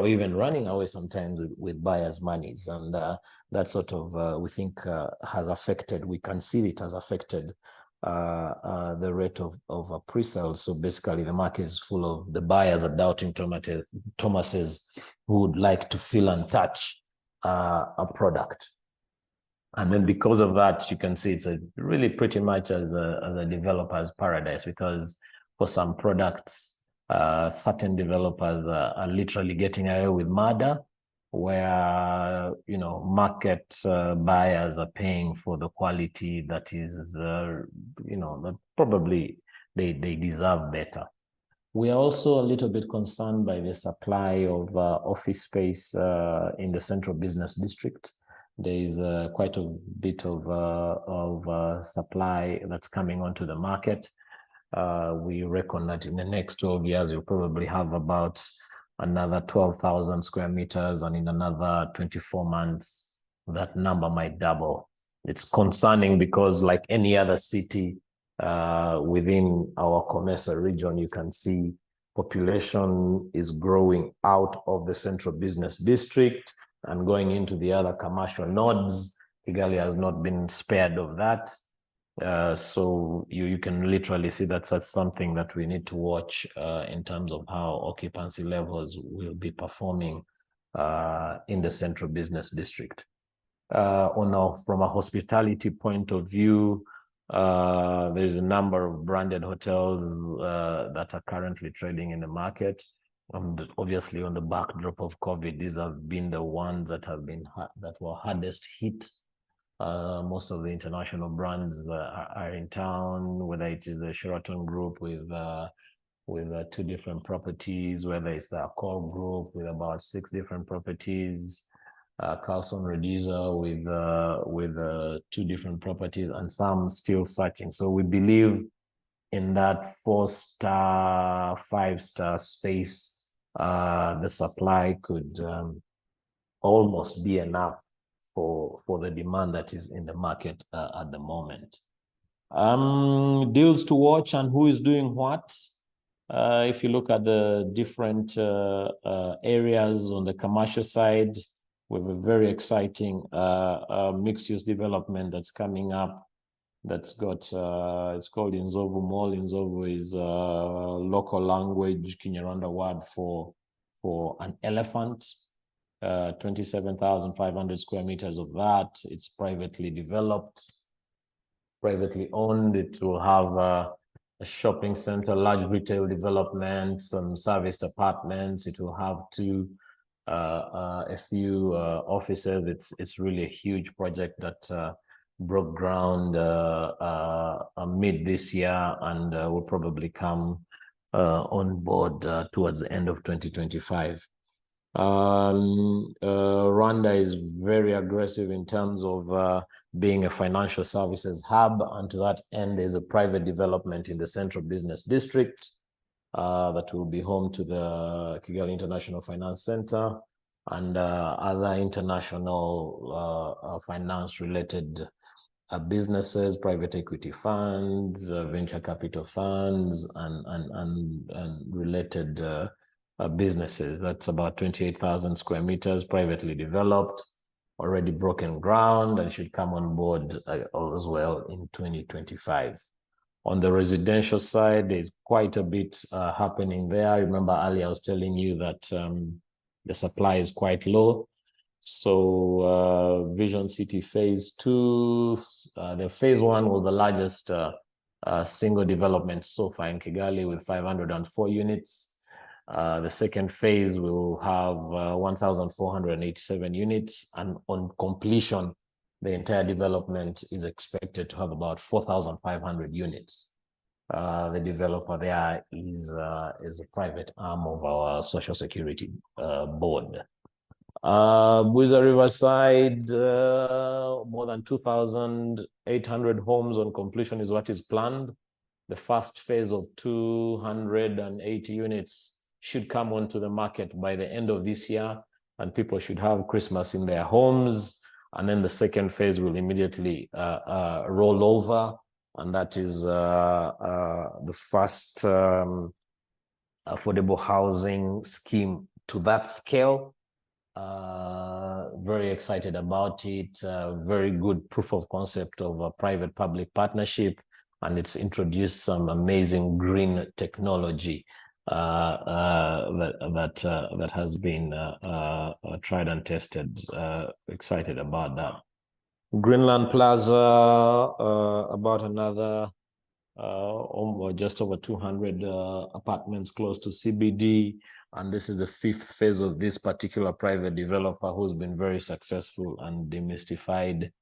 [SPEAKER 3] even running away sometimes with buyers' monies. And that sort of we think has affected. We can see it has affected the rate of pre-sales. So basically, the market is full of the buyers are doubting Thomases who would like to feel and touch a product. And then because of that, you can see it's really pretty much as a developer's paradise, because for some products, certain developers are literally getting away with murder, where market buyers are paying for the quality that is that probably they deserve better. We are also a little bit concerned by the supply of office space in the central business district. There is quite a bit of supply that's coming onto the market. We reckon that in the next 12 years, you'll probably have about another 12,000 square meters, and in another 24 months, that number might double. It's concerning because, like any other city within our Comesa region, you can see population is growing out of the central business district and going into the other commercial nodes. Kigali has not been spared of that. So you can literally see that's something that we need to watch in terms of how occupancy levels will be performing in the central business district. From a hospitality point of view, there's a number of branded hotels that are currently trading in the market. Obviously, on the backdrop of COVID, these have been the ones that were hardest hit. Most of the international brands are in town, whether it is the Sheraton Group with 2 different properties, whether it's the Accor Group with about 6 different properties, Carlson Rediza with 2 different properties, and some still searching. So we believe in that 4-star, 5-star space, the supply could almost be enough for the demand that is in the market at the moment. Deals to watch and who is doing what. If you look at the different areas on the commercial side, we have a very exciting mixed-use development that's coming up. That's got, it's called Inzovu Mall. Inzovu is a local language Kinyarwanda word for an elephant. 27,500 square meters of that. It's privately developed, privately owned. It will have a shopping center, large retail development, some serviced apartments. It will have a few offices. It's really a huge project that broke ground mid this year, and will probably come on board towards the end of 2025. Rwanda is very aggressive in terms of being a financial services hub, and to that end, there's a private development in the Central Business District that will be home to the Kigali International Finance Center and other international finance-related businesses, private equity funds, venture capital funds, and related businesses. That's about 28,000 square meters, privately developed, already broken ground, and should come on board as well in 2025. On the residential side, there's quite a bit happening there. I remember earlier I was telling you that the supply is quite low. So Vision City Phase 2, the Phase 1 was the largest single development so far in Kigali with 504 units. The second phase will have 1,487 units, and on completion, the entire development is expected to have about 4,500 units. The developer there is a private arm of our Social Security Board. Buza Riverside, more than 2,800 homes on completion is what is planned. The first phase of 280 units should come onto the market by the end of this year, and people should have Christmas in their homes. And then the second phase will immediately roll over, and that is the first affordable housing scheme to that scale. Very excited about it. Very good proof of concept of a private-public partnership, and it's introduced some amazing green technology that has been tried and tested. Excited about that. Greenland Plaza, about another just over 200 apartments close to CBD. And this is the fifth phase of this particular private developer who's been very successful and demystified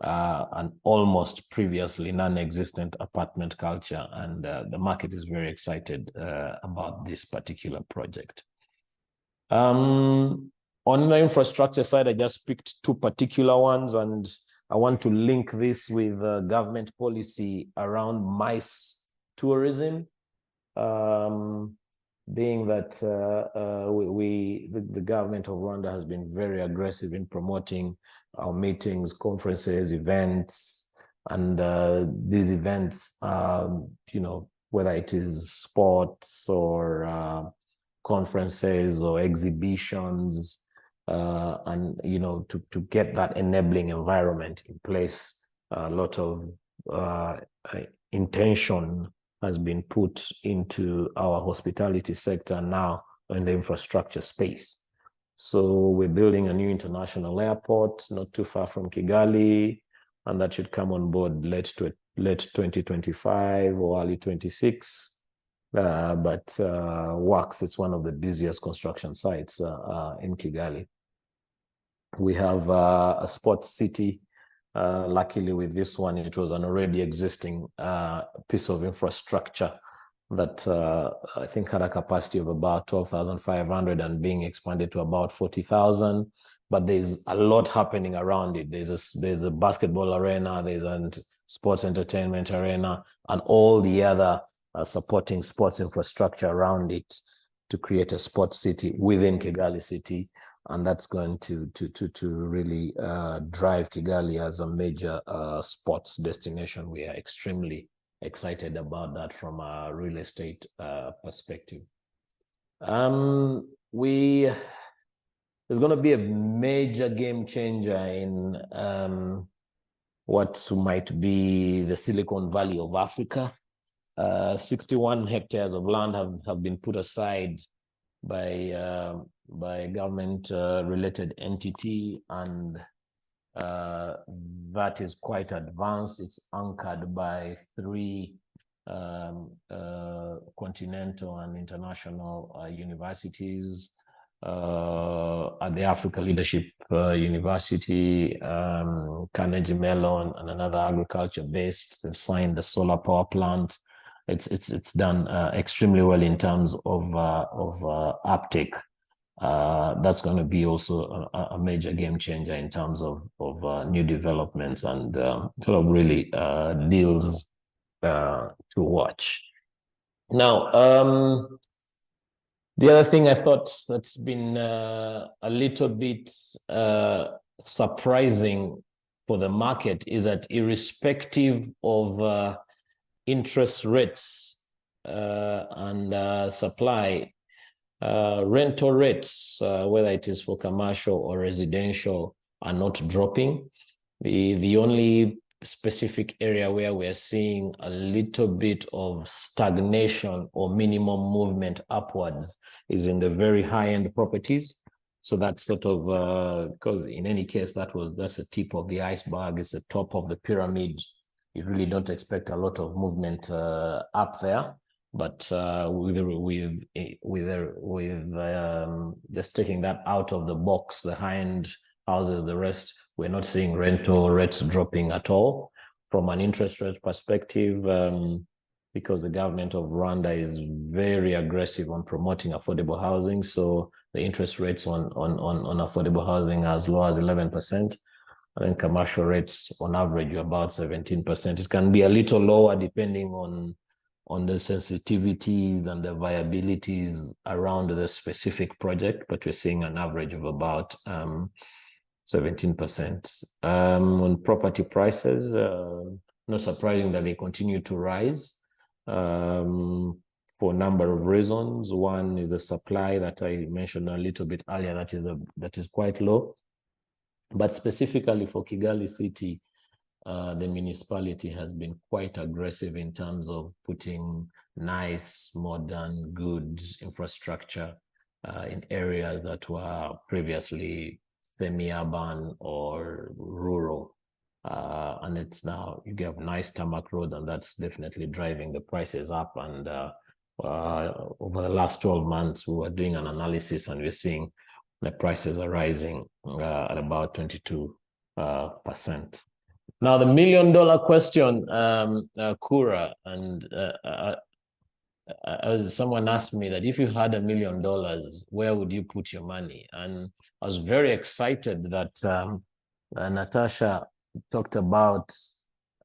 [SPEAKER 3] an almost previously non-existent apartment culture. And the market is very excited about this particular project. On the infrastructure side, I just picked two particular ones, and I want to link this with government policy around MICE tourism, being that the government of Rwanda has been very aggressive in promoting our meetings, conferences, events, and these events, whether it is sports or conferences or exhibitions, and to get that enabling environment in place. A lot of intention has been put into our hospitality sector now in the infrastructure space. So we're building a new international airport not too far from Kigali, and that should come on board late 2025 or early 26. But works, it's one of the busiest construction sites in Kigali. We have a sports city. Luckily with this one, it was an already existing piece of infrastructure that I think had a capacity of about 12,500 and being expanded to about 40,000. But there's a lot happening around it. There's a basketball arena, there's a sports entertainment arena, and all the other supporting sports infrastructure around it to create a sports city within Kigali city. And that's going to really drive Kigali as a major sports destination. We are extremely excited about that from a real estate perspective. There's going to be a major game changer in what might be the Silicon Valley of Africa. 61 hectares of land have been put aside by government related entity, and that is quite advanced. It's anchored by 3 continental and international universities. at the Africa Leadership University, Carnegie Mellon, and another agriculture based. They've signed the solar power plant. It's done extremely well in terms of uptake. That's going to be also a major game changer in terms of new developments and sort of really deals to watch. Now, the other thing I thought that's been a little bit surprising for the market is that irrespective of interest rates and supply, rental rates, whether it is for commercial or residential, are not dropping. The only specific area where we're seeing a little bit of stagnation or minimum movement upwards is in the very high-end properties. So that's sort of because in any case that's the tip of the iceberg, it's the top of the pyramid. You really don't expect a lot of movement up there. But with just taking that out of the box, the high-end houses, the rest, we're not seeing rental rates dropping at all. From an interest rate perspective, because the government of Rwanda is very aggressive on promoting affordable housing, so the interest rates on affordable housing are as low as 11%. I think commercial rates on average are about 17%. It can be a little lower depending on the sensitivities and the viabilities around the specific project, but we're seeing an average of about 17%. On property prices, not surprising that they continue to rise for a number of reasons. One is the supply that I mentioned a little bit earlier, that is quite low. But specifically for Kigali City, the municipality has been quite aggressive in terms of putting nice, modern, good infrastructure in areas that were previously semi-urban or rural. And it's now, you have nice tarmac roads, and that's definitely driving the prices up. And over the last 12 months, we were doing an analysis and we're seeing the prices are rising at about 22%. Now, the $1 million question, Kura, and someone asked me that if you had $1 million, where would you put your money? And I was very excited that Natasha talked about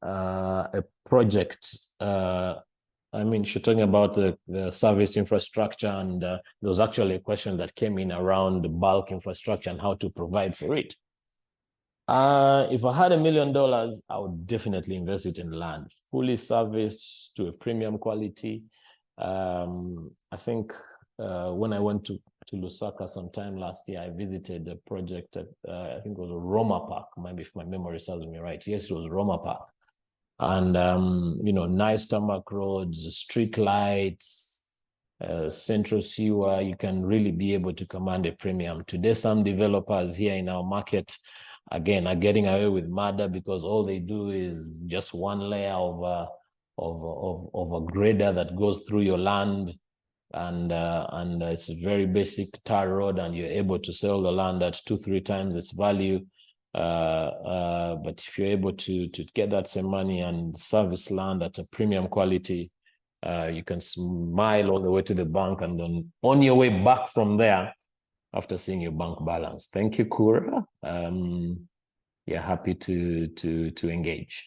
[SPEAKER 3] a project. I mean, she's talking about the service infrastructure, and there was actually a question that came in around the bulk infrastructure and how to provide for it. If I had $1 million, I would definitely invest it in land, fully serviced to a premium quality. I think when I went to Lusaka sometime last year, I visited a project at, I think it was a Roma Park, maybe if my memory serves me right. Yes, it was Roma Park. And, you know, nice tarmac roads, street lights, central sewer. You can really be able to command a premium. Today, some developers here in our market, again, are getting away with murder because all they do is just one layer of a grader that goes through your land, and it's a very basic tar road, and you're able to sell the land at 2-3 times its value. But if you're able to get that same money and service land at a premium quality, you can smile all the way to the bank, and then on your way back from there, after seeing your bank balance. Thank you, Kura. Yeah, happy to engage.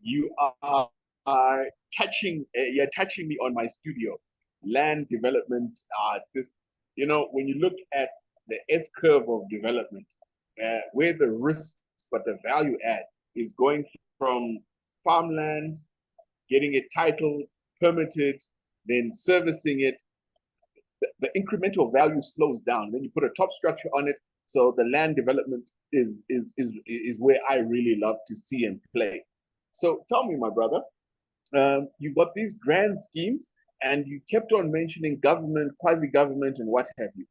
[SPEAKER 2] You are touching. You're touching me on my studio. Land development. This, you know, when you look at the S curve of development, where the risk but the value add is going from farmland, getting it titled, permitted, then servicing it. The incremental value slows down. Then you put a top structure on it. So the land development is where I really love to see and play. So tell me, my brother, you got these grand schemes, and you kept on mentioning government, quasi-government, and what have you.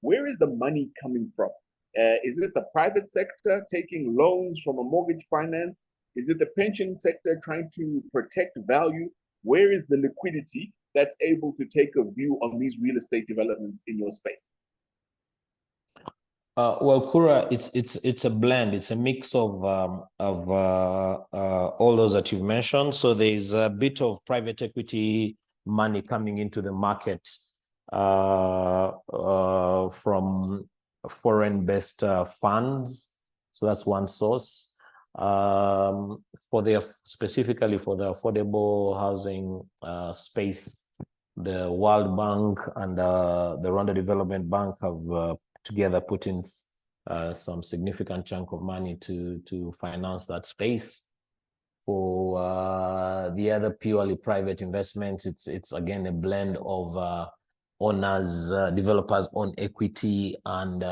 [SPEAKER 2] Where is the money coming from? Is it the private sector taking loans from a mortgage finance? Is it the pension sector trying to protect value? Where is the liquidity that's able to take a view on these real estate developments in your space?
[SPEAKER 3] Well, Kura, it's a blend. It's a mix of all those that you've mentioned. So there's a bit of private equity money coming into the market from foreign-based funds. So that's one source. Specifically for the affordable housing space, the World Bank and the Rwanda Development Bank have together put in some significant chunk of money to finance that space. For the other purely private investments, it's again a blend of owners, developers own equity and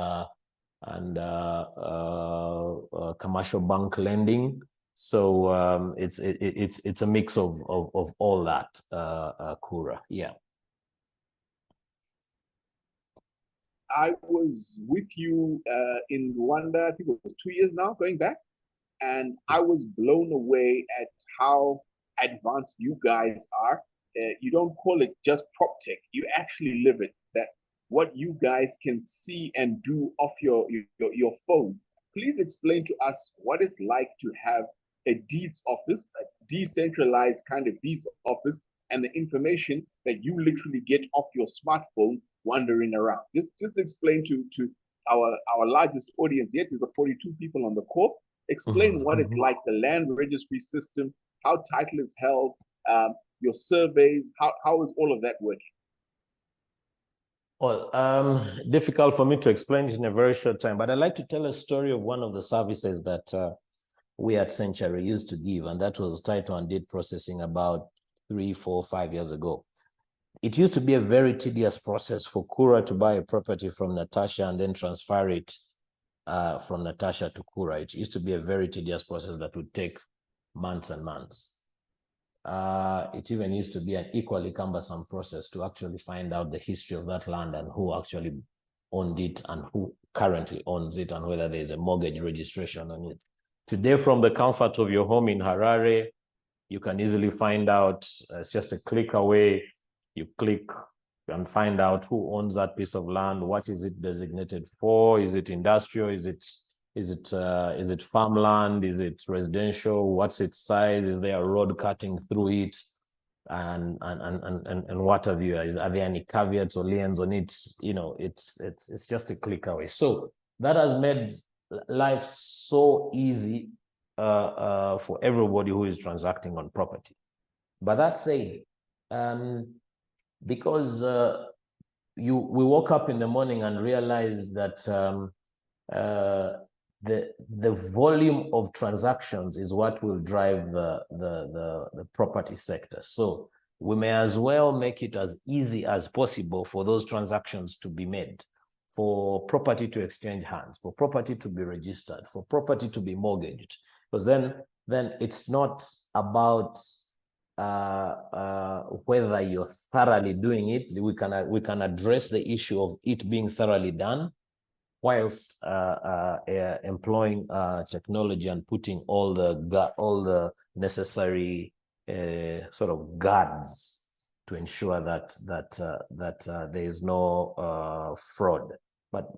[SPEAKER 3] commercial bank lending. So it's a mix of all that, Kura. Yeah.
[SPEAKER 2] I was with you in Rwanda, I think it was 2 years now, going back, and I was blown away at how advanced you guys are. You don't call it just prop tech, you actually live it. That what you guys can see and do off your phone. Please explain to us what it's like to have a deeds office, a decentralized kind of deeds office, and the information that you literally get off your smartphone wandering around. Just explain to our largest audience yet. We've got 42 people on the call. Explain what it's like, the land registry system, how title is held, your surveys, how is all of that working?
[SPEAKER 3] Well, difficult for me to explain it in a very short time, but I'd like to tell a story of one of the services that we at Century used to give, and that was title and deed processing about 3, 4, 5 years ago. It used to be a very tedious process for Kura to buy a property from Natasha and then transfer it from Natasha to Kura. It used to be a very tedious process that would take months and months. It even used to be an equally cumbersome process to actually find out the history of that land and who actually owned it and who currently owns it and whether there is a mortgage registration on it. Today, from the comfort of your home in Harare, you can easily find out. It's just a click away. You click and find out who owns that piece of land. What is it designated for? Is it industrial? Is it farmland? Is it residential? What's its size? Is there a road cutting through it? And what have you? Are there any caveats or liens on it? You know, it's just a click away. So that has made life so easy for everybody who is transacting on property. But that said, because we woke up in the morning and realized that the volume of transactions is what will drive the property sector. So we may as well make it as easy as possible for those transactions to be made, for property to exchange hands, for property to be registered, for property to be mortgaged. Because then it's not about whether you're thoroughly doing it. We can address the issue of it being thoroughly done whilst employing technology and putting all the necessary sort of guards to ensure that there is no fraud. But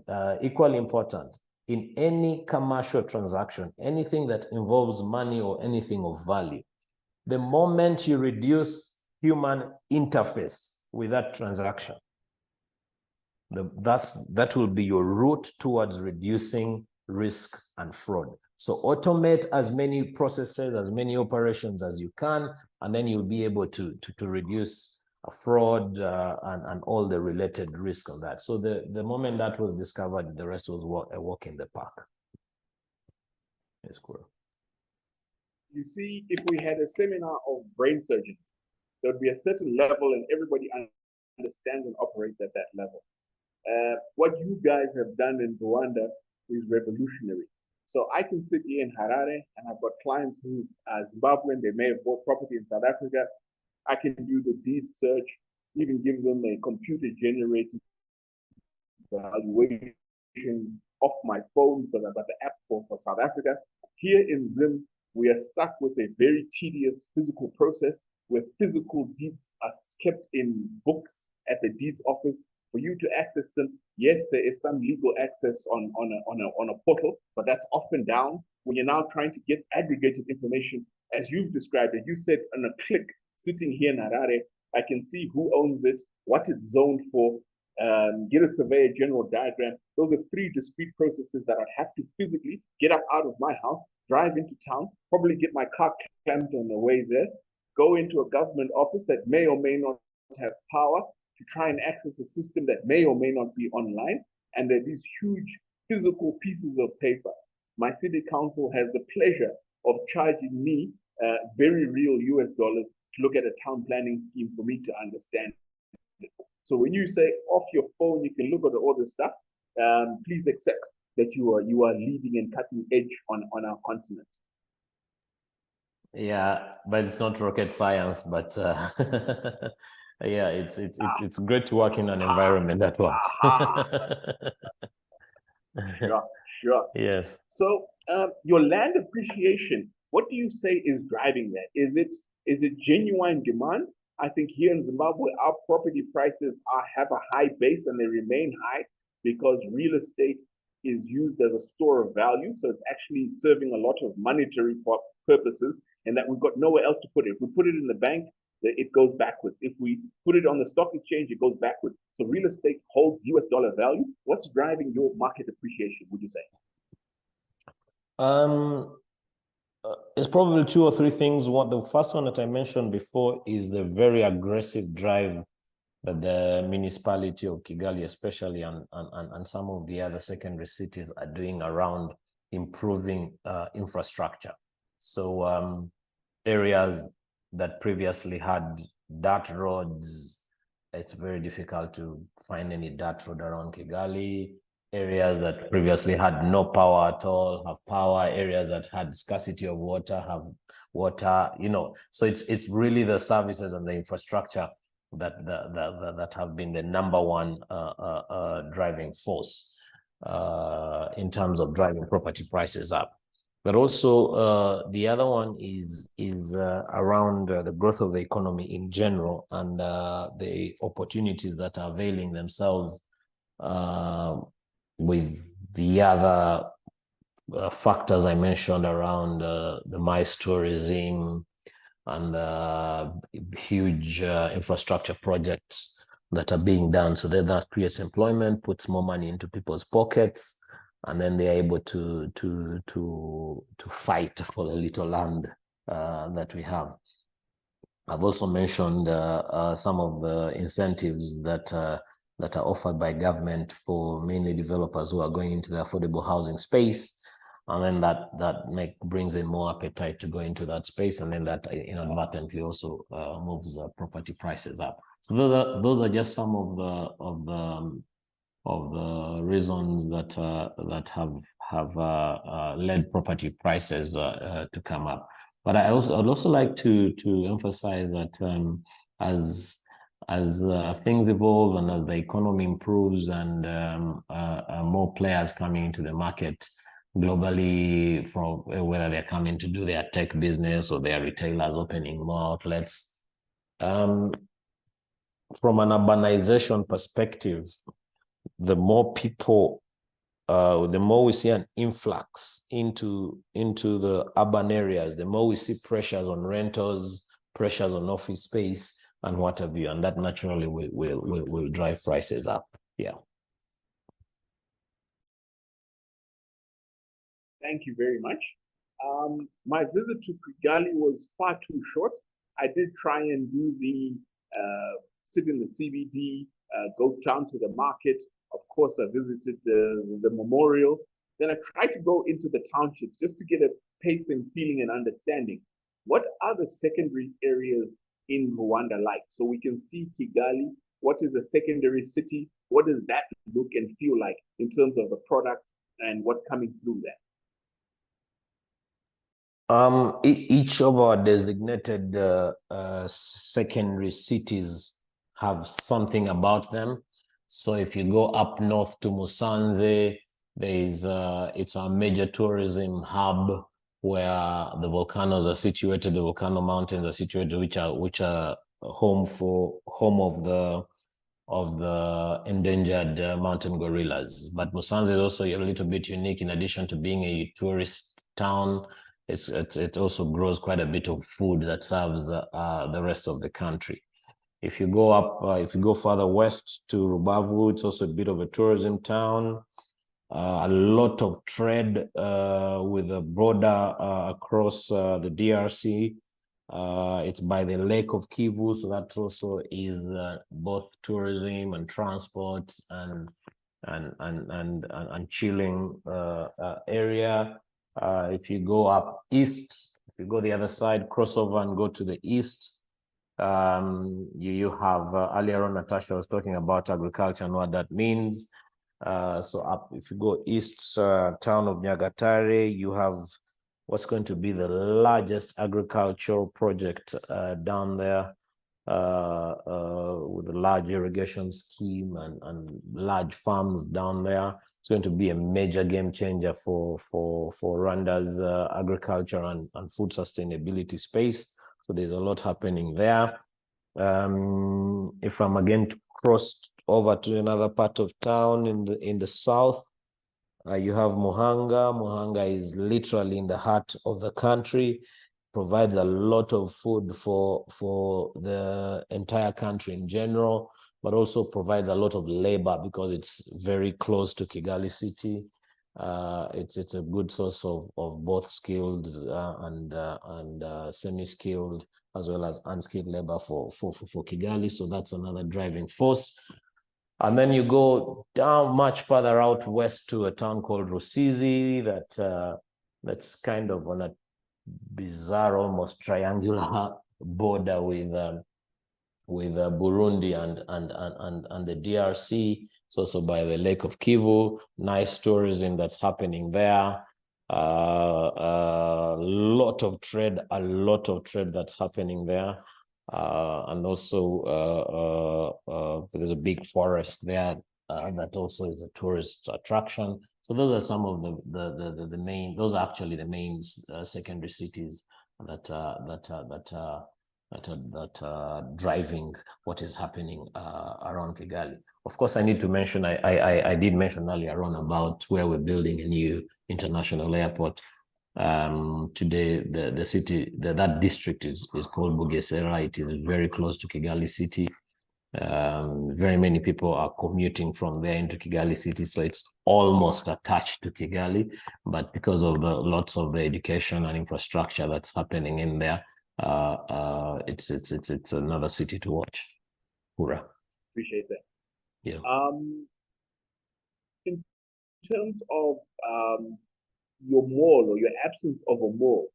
[SPEAKER 3] equally important, in any commercial transaction, anything that involves money or anything of value, the moment you reduce human interface with that transaction, that will be your route towards reducing risk and fraud. So automate as many processes, as many operations as you can, and then you'll be able to reduce fraud and all the related risk of that. So the moment that was discovered, the rest was a walk in the park. Yes, Kura.
[SPEAKER 2] You see, if we had a seminar of brain surgeons, there would be a certain level and everybody understands and operates at that level. What you guys have done in Rwanda is revolutionary. So I can sit here in Harare and I've got clients who are Zimbabwean, they may have bought property in South Africa. I can do the deed search, even give them a computer-generated valuation off my phone because I've got the app for South Africa. Here in Zim, we are stuck with a very tedious physical process. where physical deeds are kept in books at the deeds office. For you to access them, yes, there is some legal access on a portal, but that's often down. When you're now trying to get aggregated information, as you've described it, you said on a click, sitting here in Harare, I can see who owns it, what it's zoned for, get a surveyor general diagram. Those are three discrete processes that I'd have to physically get up out of my house, drive into town, probably get my car clamped on the way there, go into a government office that may or may not have power to try and access a system that may or may not be online. And there are these huge physical pieces of paper. My city council has the pleasure of charging me very real US dollars to look at a town planning scheme for me to understand it. So when you say off your phone, you can look at all this stuff, please accept that you are leading and cutting edge on our continent.
[SPEAKER 3] Yeah, but it's not rocket science, but yeah, it's great to work in an environment that works.
[SPEAKER 2] Sure.
[SPEAKER 3] Yes.
[SPEAKER 2] So your land appreciation, what do you say is driving that? Is it genuine demand? I think here in Zimbabwe, our property prices have a high base and they remain high because real estate is used as a store of value. So it's actually serving a lot of monetary purposes, and that we've got nowhere else to put it. If we put it in the bank, it goes backwards. If we put it on the stock exchange, it goes backwards. So real estate holds US dollar value. What's driving your market appreciation, would you say?
[SPEAKER 3] It's probably two or three things. The first one that I mentioned before is the very aggressive drive that the municipality of Kigali, especially, and some of the other secondary cities are doing around improving infrastructure. So areas that previously had dirt roads, it's very difficult to find any dirt road around Kigali. Areas that previously had no power at all have power. Areas that had scarcity of water have water. So it's really the services and the infrastructure that have been the number one driving force in terms of driving property prices up. But also the other one is around the growth of the economy in general and the opportunities that are availing themselves with the other factors I mentioned around the MICE tourism and the huge infrastructure projects that are being done. So that creates employment, puts more money into people's pockets, and then they're able to fight for the little land that we have. I've also mentioned some of the incentives that are offered by government for mainly developers who are going into the affordable housing space, and then that brings in more appetite to go into that space, and then that inadvertently also moves property prices up. So those are just some of the reasons that have led property prices to come up. But I'd also like to emphasize that as things evolve and as the economy improves and more players coming into the market globally, from whether they're coming to do their tech business or their retailers opening more outlets, from an urbanization perspective, the more people, the more we see an influx into the urban areas, the more we see pressures on rentals, pressures on office space, and what have you, and that naturally will drive prices up. Yeah.
[SPEAKER 2] Thank you very much. My visit to Kigali was far too short. I did try and do the sit in the CBD, go down to the market. Of course, I visited the memorial. Then I tried to go into the townships just to get a pace and feeling and understanding. What are the secondary areas in Rwanda like? So we can see Kigali. What is a secondary city? What does that look and feel like in terms of the product and what's coming through there?
[SPEAKER 3] Each of our designated secondary cities have something about them. So if you go up north to Musanze, it's a major tourism hub. where the volcanoes are situated, the volcano mountains are situated, which are home of the endangered mountain gorillas. But Musanze is also a little bit unique. In addition to being a tourist town, it also grows quite a bit of food that serves the rest of the country. If you go up, if you go further west to Rubavu, it's also a bit of a tourism town. A lot of trade with a border across the DRC. It's by the Lake of Kivu, so that also is both tourism and transport and chilling area. If you go up east, if you go the other side, crossover and go to the east, you have earlier on Natasha was talking about agriculture and what that means. So up, if you go east, town of Nyagatare, you have what's going to be the largest agricultural project down there, with a large irrigation scheme and large farms down there. It's going to be a major game changer for Rwanda's agriculture and food sustainability space. So there's a lot happening there. If I'm again to cross over to another part of town in the south, you have Muhanga. Muhanga is literally in the heart of the country, provides a lot of food for the entire country in general, but also provides a lot of labor because it's very close to Kigali city. It's a good source of both skilled and semi-skilled as well as unskilled labor for Kigali. So that's another driving force. And then you go down much further out west to a town called Rusizi that's kind of on a bizarre, almost triangular border with Burundi and the DRC. It's also by the Lake of Kivu. Nice tourism that's happening there. A lot of trade that's happening there. And also there's a big forest there that also is a tourist attraction. So those are some of the main. Those are actually the main secondary cities that are driving what is happening around Kigali. Of course, I need to mention. I did mention earlier on about where we're building a new international airport. Today, the city, that district is called Bugesera. It is very close to Kigali city. Very many people are commuting from there into Kigali city, so it's almost attached to Kigali. But because of lots of the education and infrastructure that's happening in there, it's another city to watch. Kura.
[SPEAKER 2] Appreciate that.
[SPEAKER 3] Yeah.
[SPEAKER 2] In terms of your mall or your absence of a mall,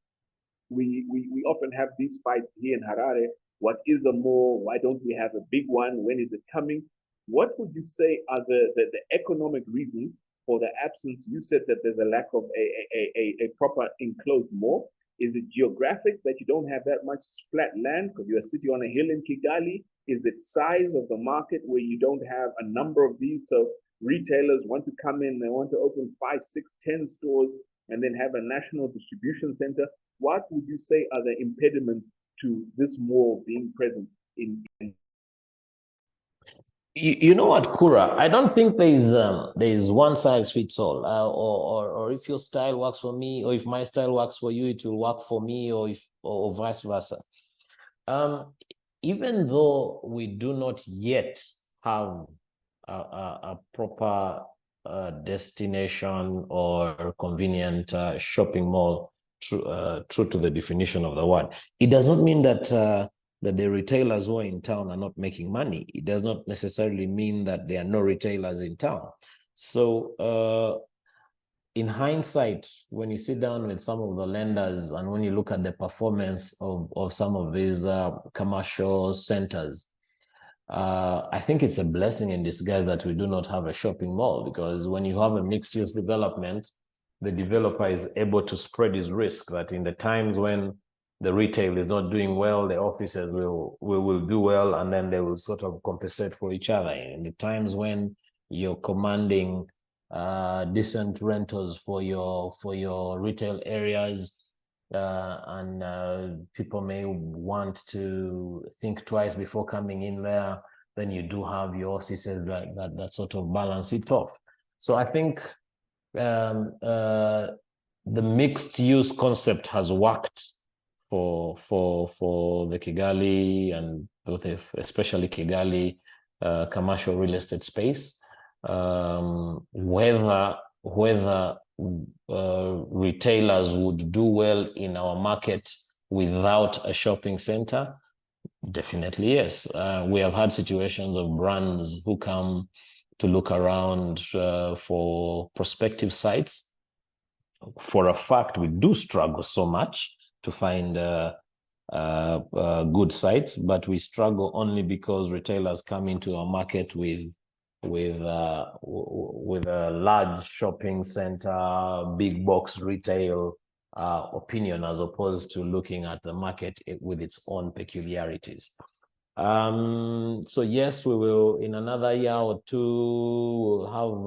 [SPEAKER 2] we often have these fights here in Harare. What is a mall? Why don't we have a big one? When is it coming? What would you say are the economic reasons for the absence? You said that there's a lack of a proper enclosed mall. Is it geographic, that you don't have that much flat land because you're a city on a hill in Kigali? Is it size of the market where you don't have a number of these? So retailers want to come in, they want to open 5, 6, 10 stores and then have a national distribution center. What would you say are the impediments to this mall being present in?
[SPEAKER 3] You know what, Kura? I don't think there is one size fits all, or if your style works for me, or if my style works for you, it will work for me, or vice versa. Even though we do not yet have a proper destination or convenient shopping mall, true to the definition of the word, it does not mean that the retailers who are in town are not making money. It does not necessarily mean that there are no retailers in town. So in hindsight, when you sit down with some of the lenders and when you look at the performance of some of these commercial centers, I think it's a blessing in disguise that we do not have a shopping mall, because when you have a mixed-use development, the developer is able to spread his risk, that in the times when the retail is not doing well, the offices will do well, and then they will sort of compensate for each other. In the times when you're commanding decent rentals for your retail areas, and people may want to think twice before coming in there. Then you do have your offices that sort of balance it off. So I think the mixed use concept has worked for the Kigali and both, especially Kigali commercial real estate space. Whether retailers would do well in our market without a shopping center, definitely yes. We have had situations of brands who come to look around for prospective sites. For a fact, we do struggle so much to find good sites, but we struggle only because retailers come into our market with a large shopping center, big box retail opinion, as opposed to looking at the market with its own peculiarities. So yes, we will, in another year or two, we'll have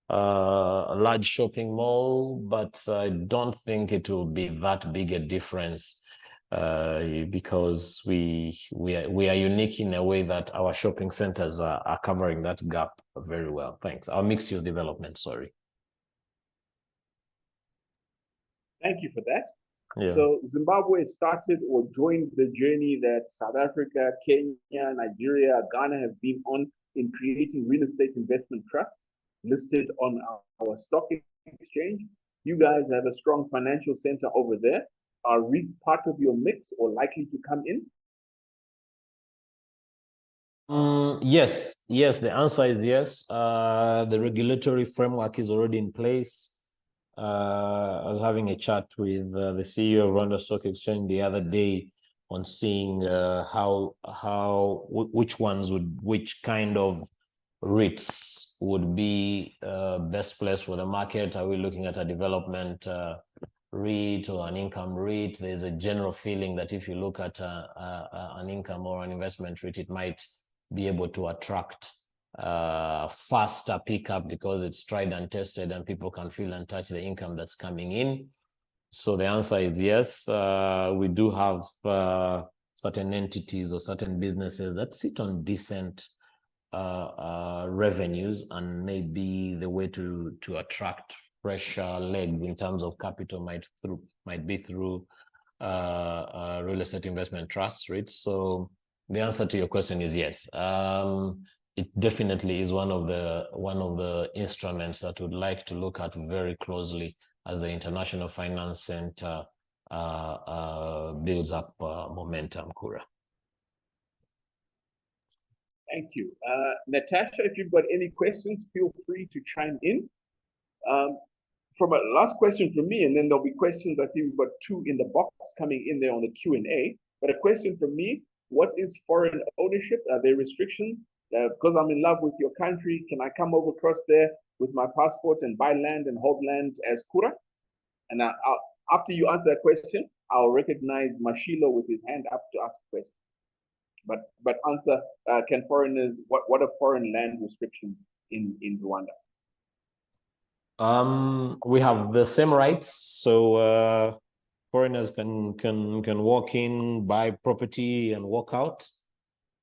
[SPEAKER 3] a large shopping mall, but I don't think it will be that big a difference because we are unique in a way that our shopping centers are covering that gap very well. Thanks. Our mixed use development, sorry.
[SPEAKER 2] Thank you for that.
[SPEAKER 3] Yeah.
[SPEAKER 2] So Zimbabwe started or joined the journey that South Africa, Kenya, Nigeria, Ghana have been on in creating real estate investment trusts listed on our stock exchange. You guys have a strong financial center over there. Are REITs part of your mix or likely to come in?
[SPEAKER 3] Yes, the answer is yes. The regulatory framework is already in place. I was having a chat with the CEO of Rwanda Stock Exchange the other day on seeing which kind of REITs would be best placed for the market. Are we looking at a development REIT or an income REIT? There's a general feeling that if you look at an income or an investment REIT, it might be able to attract faster pickup because it's tried and tested and people can feel and touch the income that's coming in. So the answer is yes. We do have certain entities or certain businesses that sit on decent revenues, and maybe the way to attract fresh legs in terms of capital might be through real estate investment trusts, right? So the answer to your question is yes. It definitely is one of the instruments that would like to look at very closely as the International Finance Center builds up momentum, Kura.
[SPEAKER 2] Thank you. Natasha, if you've got any questions, feel free to chime in. From a last question from me, and then there'll be questions. I think we've got two in the box coming in there on the Q&A. But a question from me, what is foreign ownership? Are there restrictions? Because I'm in love with your country, can I come over across there with my passport and buy land and hold land as Kura? And after you answer that question, I'll recognize Mashilo with his hand up to ask a question. But answer, can foreigners, what are foreign land restrictions in Rwanda?
[SPEAKER 3] We have the same rights. So foreigners can walk in, buy property and walk out.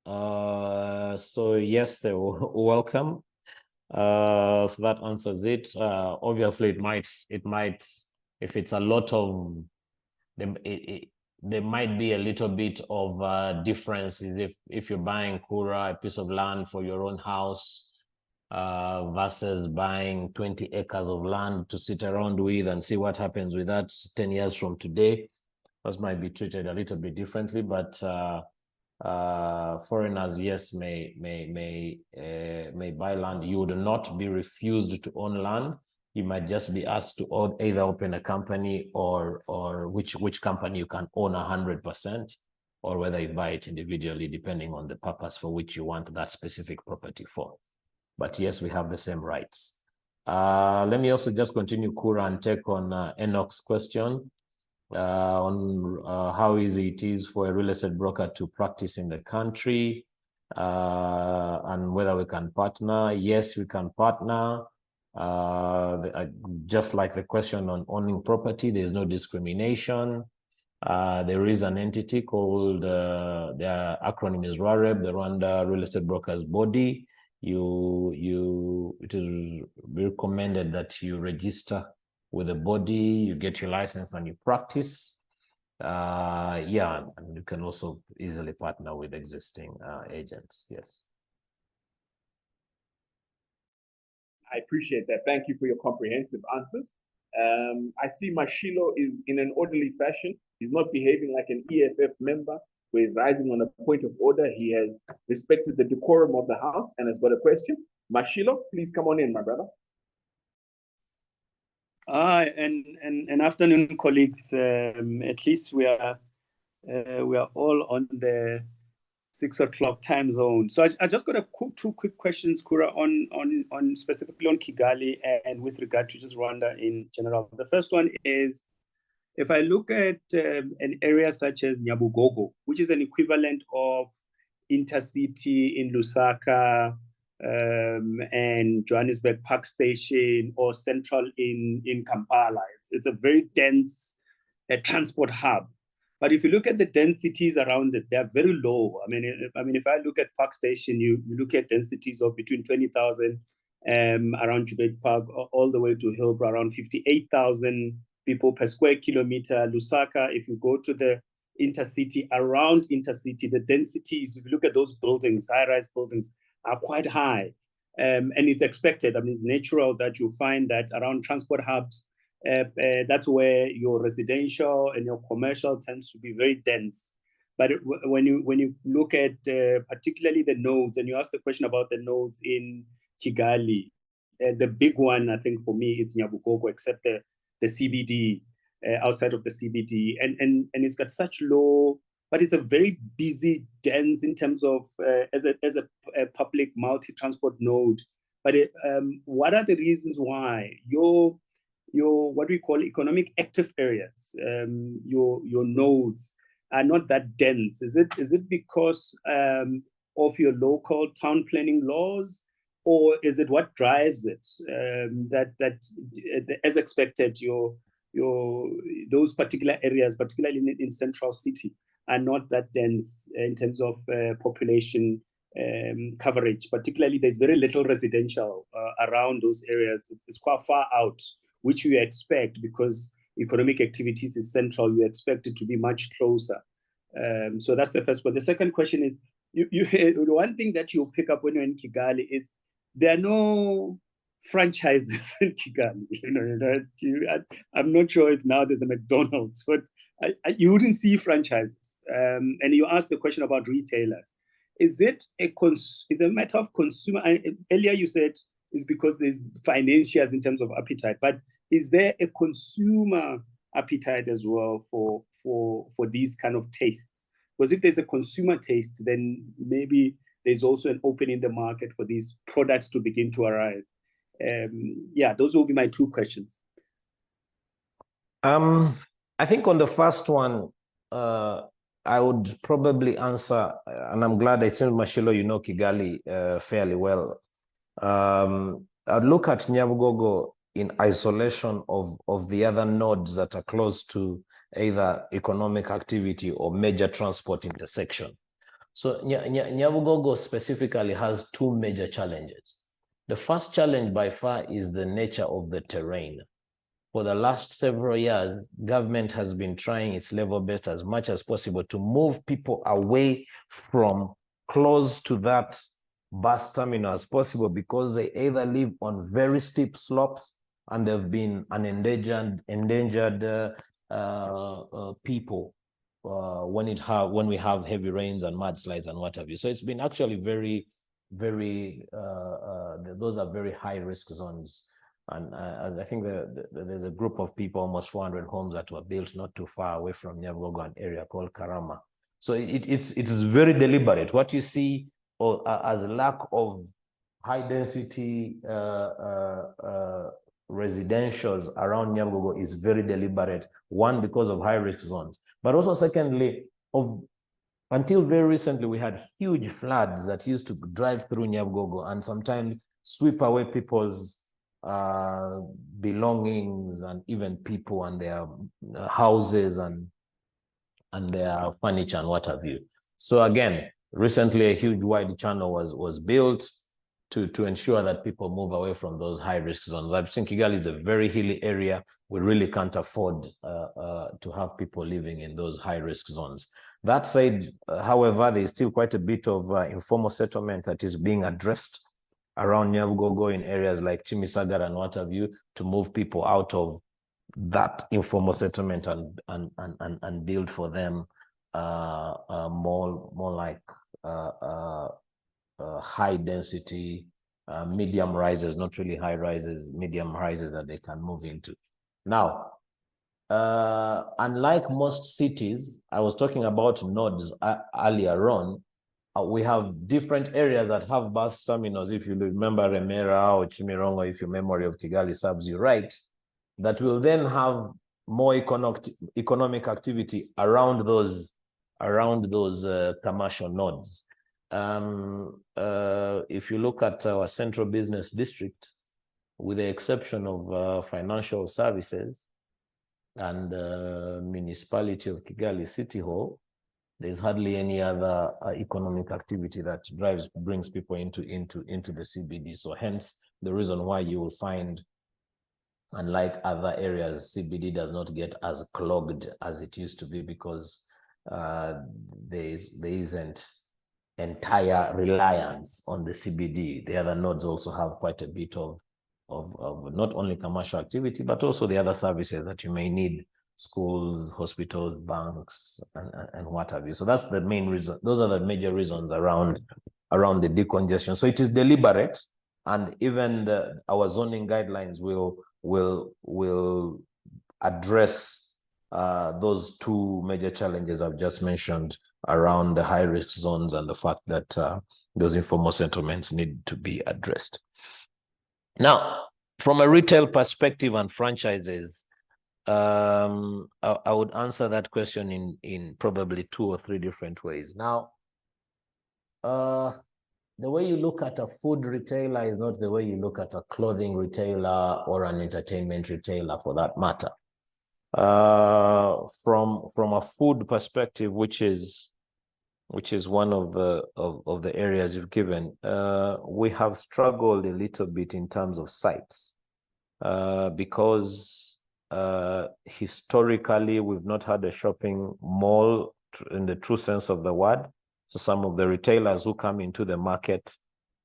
[SPEAKER 3] So yes, they're welcome. So that answers it. Obviously, it might, if it's a lot of them, there might be a little bit of differences if you're buying Kura, a piece of land for your own house, versus buying 20 acres of land to sit around with and see what happens with that 10 years from today. Those might be treated a little bit differently, but foreigners, yes, may buy land. You would not be refused to own land. You might just be asked to either open a company or which company you can own 100%, or whether you buy it individually, depending on the purpose for which you want that specific property for. But yes, we have the same rights. Let me also just continue, Kura, and take on Enoch's question on how easy it is for a real estate broker to practice in the country, and whether we can partner. Yes, we can partner. Just like the question on owning property, there's no discrimination. There is an entity called, their acronym is RAREB, the Rwanda Real Estate Brokers Body. It is recommended that you register with the body, you get your license and you practice. Yeah, and you can also easily partner with existing agents. Yes.
[SPEAKER 2] I appreciate that. Thank you for your comprehensive answers. I see Mashilo is in an orderly fashion. He's not behaving like an EFF member who is rising on a point of order. He has respected the decorum of the house and has got a question. Mashilo, please come on in, my brother.
[SPEAKER 4] And afternoon, colleagues. At least we are all on the 6 o'clock time zone. So I just got two quick questions, Kura, on specifically on Kigali and with regard to just Rwanda in general. The first one is, if I look at an area such as Nyabugogo, which is an equivalent of Intercity in Lusaka and Johannesburg Park Station, or Central in Kampala, it's a very dense transport hub. But if you look at the densities around it, they're very low. I mean, if I look at Park Station, you look at densities of between 20,000 around Joburg Park, all the way to Hillbrow, around 58,000 people per square kilometer. Lusaka, if you go to the Intercity, around Intercity, the densities, if you look at those buildings, high-rise buildings, are quite high. And it's expected. I mean, it's natural that you find that around transport hubs, that's where your residential and your commercial tends to be very dense. But when you look at particularly the nodes, and you ask the question about the nodes in Kigali, the big one, I think for me, it's Nyabugogo, except the CBD, outside of the CBD. And it's got such low, but it's a very busy, dense in terms of as a public multi-transport node. But what are the reasons why your what we call economic active areas, your nodes are not that dense? Is it because of your local town planning laws, or is it what drives it? That as expected, those particular areas, particularly in central city, are not that dense in terms of population coverage. Particularly, there's very little residential around those areas. It's quite far out, which you expect because economic activities is central. You expect it to be much closer. So that's the first one. The second question is, the one thing that you pick up when you're in Kigali is there are no franchises in Kigali. I'm not sure if now there's a McDonald's, but you wouldn't see franchises. And you asked the question about retailers. Is it a matter of consumer? Earlier you said it's because there's financials in terms of appetite, but is there a consumer appetite as well for these kind of tastes? Because if there's a consumer taste, then maybe there's also an opening in the market for these products to begin to arrive. Yeah, those will be my two questions.
[SPEAKER 3] I think on the first one, I would probably answer, and I'm glad I think, Mashilo, you know Kigali fairly well. I'd look at Nyabugogo in isolation of the other nodes that are close to either economic activity or major transport intersection. So Nyabugogo specifically has two major challenges. The first challenge by far is the nature of the terrain. For the last several years, government has been trying its level best as much as possible to move people away from close to that bus terminal as possible, because they either live on very steep slopes and they've been an endangered people when we have heavy rains and mudslides and what have you. So it's been actually very, very, those are very high risk zones. And as I think there's a group of people, almost 400 homes that were built not too far away from Nyabugogo, an area called Karama. So it is very deliberate. What you see as a lack of high density residentials around Nyabugogo is very deliberate. One, because of high risk zones, but also secondly, until very recently, we had huge floods that used to drive through Nyabugogo and sometimes sweep away people's belongings and even people and their houses and their furniture and what have you. So again, recently a huge wide channel was built to ensure that people move away from those high-risk zones. I think Kigali is a very hilly area. We really can't afford to have people living in those high-risk zones. That said, however, there is still quite a bit of informal settlement that is being addressed around Nyabugogo in areas like Chimisagara and what have you, to move people out of that informal settlement and build for them more like high density, medium rises, not really high rises, medium rises that they can move into. Now, unlike most cities, I was talking about nodes earlier on, we have different areas that have bus terminals. If you remember Remera or Chimirongo, if your memory of Kigali serves you right, that will then have more economic activity around those commercial nodes. If you look at our central business district, with the exception of financial services and municipality of Kigali City Hall, there's hardly any other economic activity that brings people into the CBD. So hence the reason why you will find, unlike other areas, CBD does not get as clogged as it used to be, because there isn't entire reliance on the CBD. The other nodes also have quite a bit of not only commercial activity, but also the other services that you may need: schools, hospitals, banks, and what have you. So that's the main reason. Those are the major reasons around the decongestion. So it is deliberate, and even our zoning guidelines will address those two major challenges I've just mentioned around the high-risk zones and the fact that those informal settlements need to be addressed. Now, from a retail perspective and franchises, I would answer that question in probably 2 or 3 different ways. Now, the way you look at a food retailer is not the way you look at a clothing retailer or an entertainment retailer, for that matter. From a food perspective, which is one of the areas you've given, we have struggled a little bit in terms of sites, because historically we've not had a shopping mall in the true sense of the word. So some of the retailers who come into the market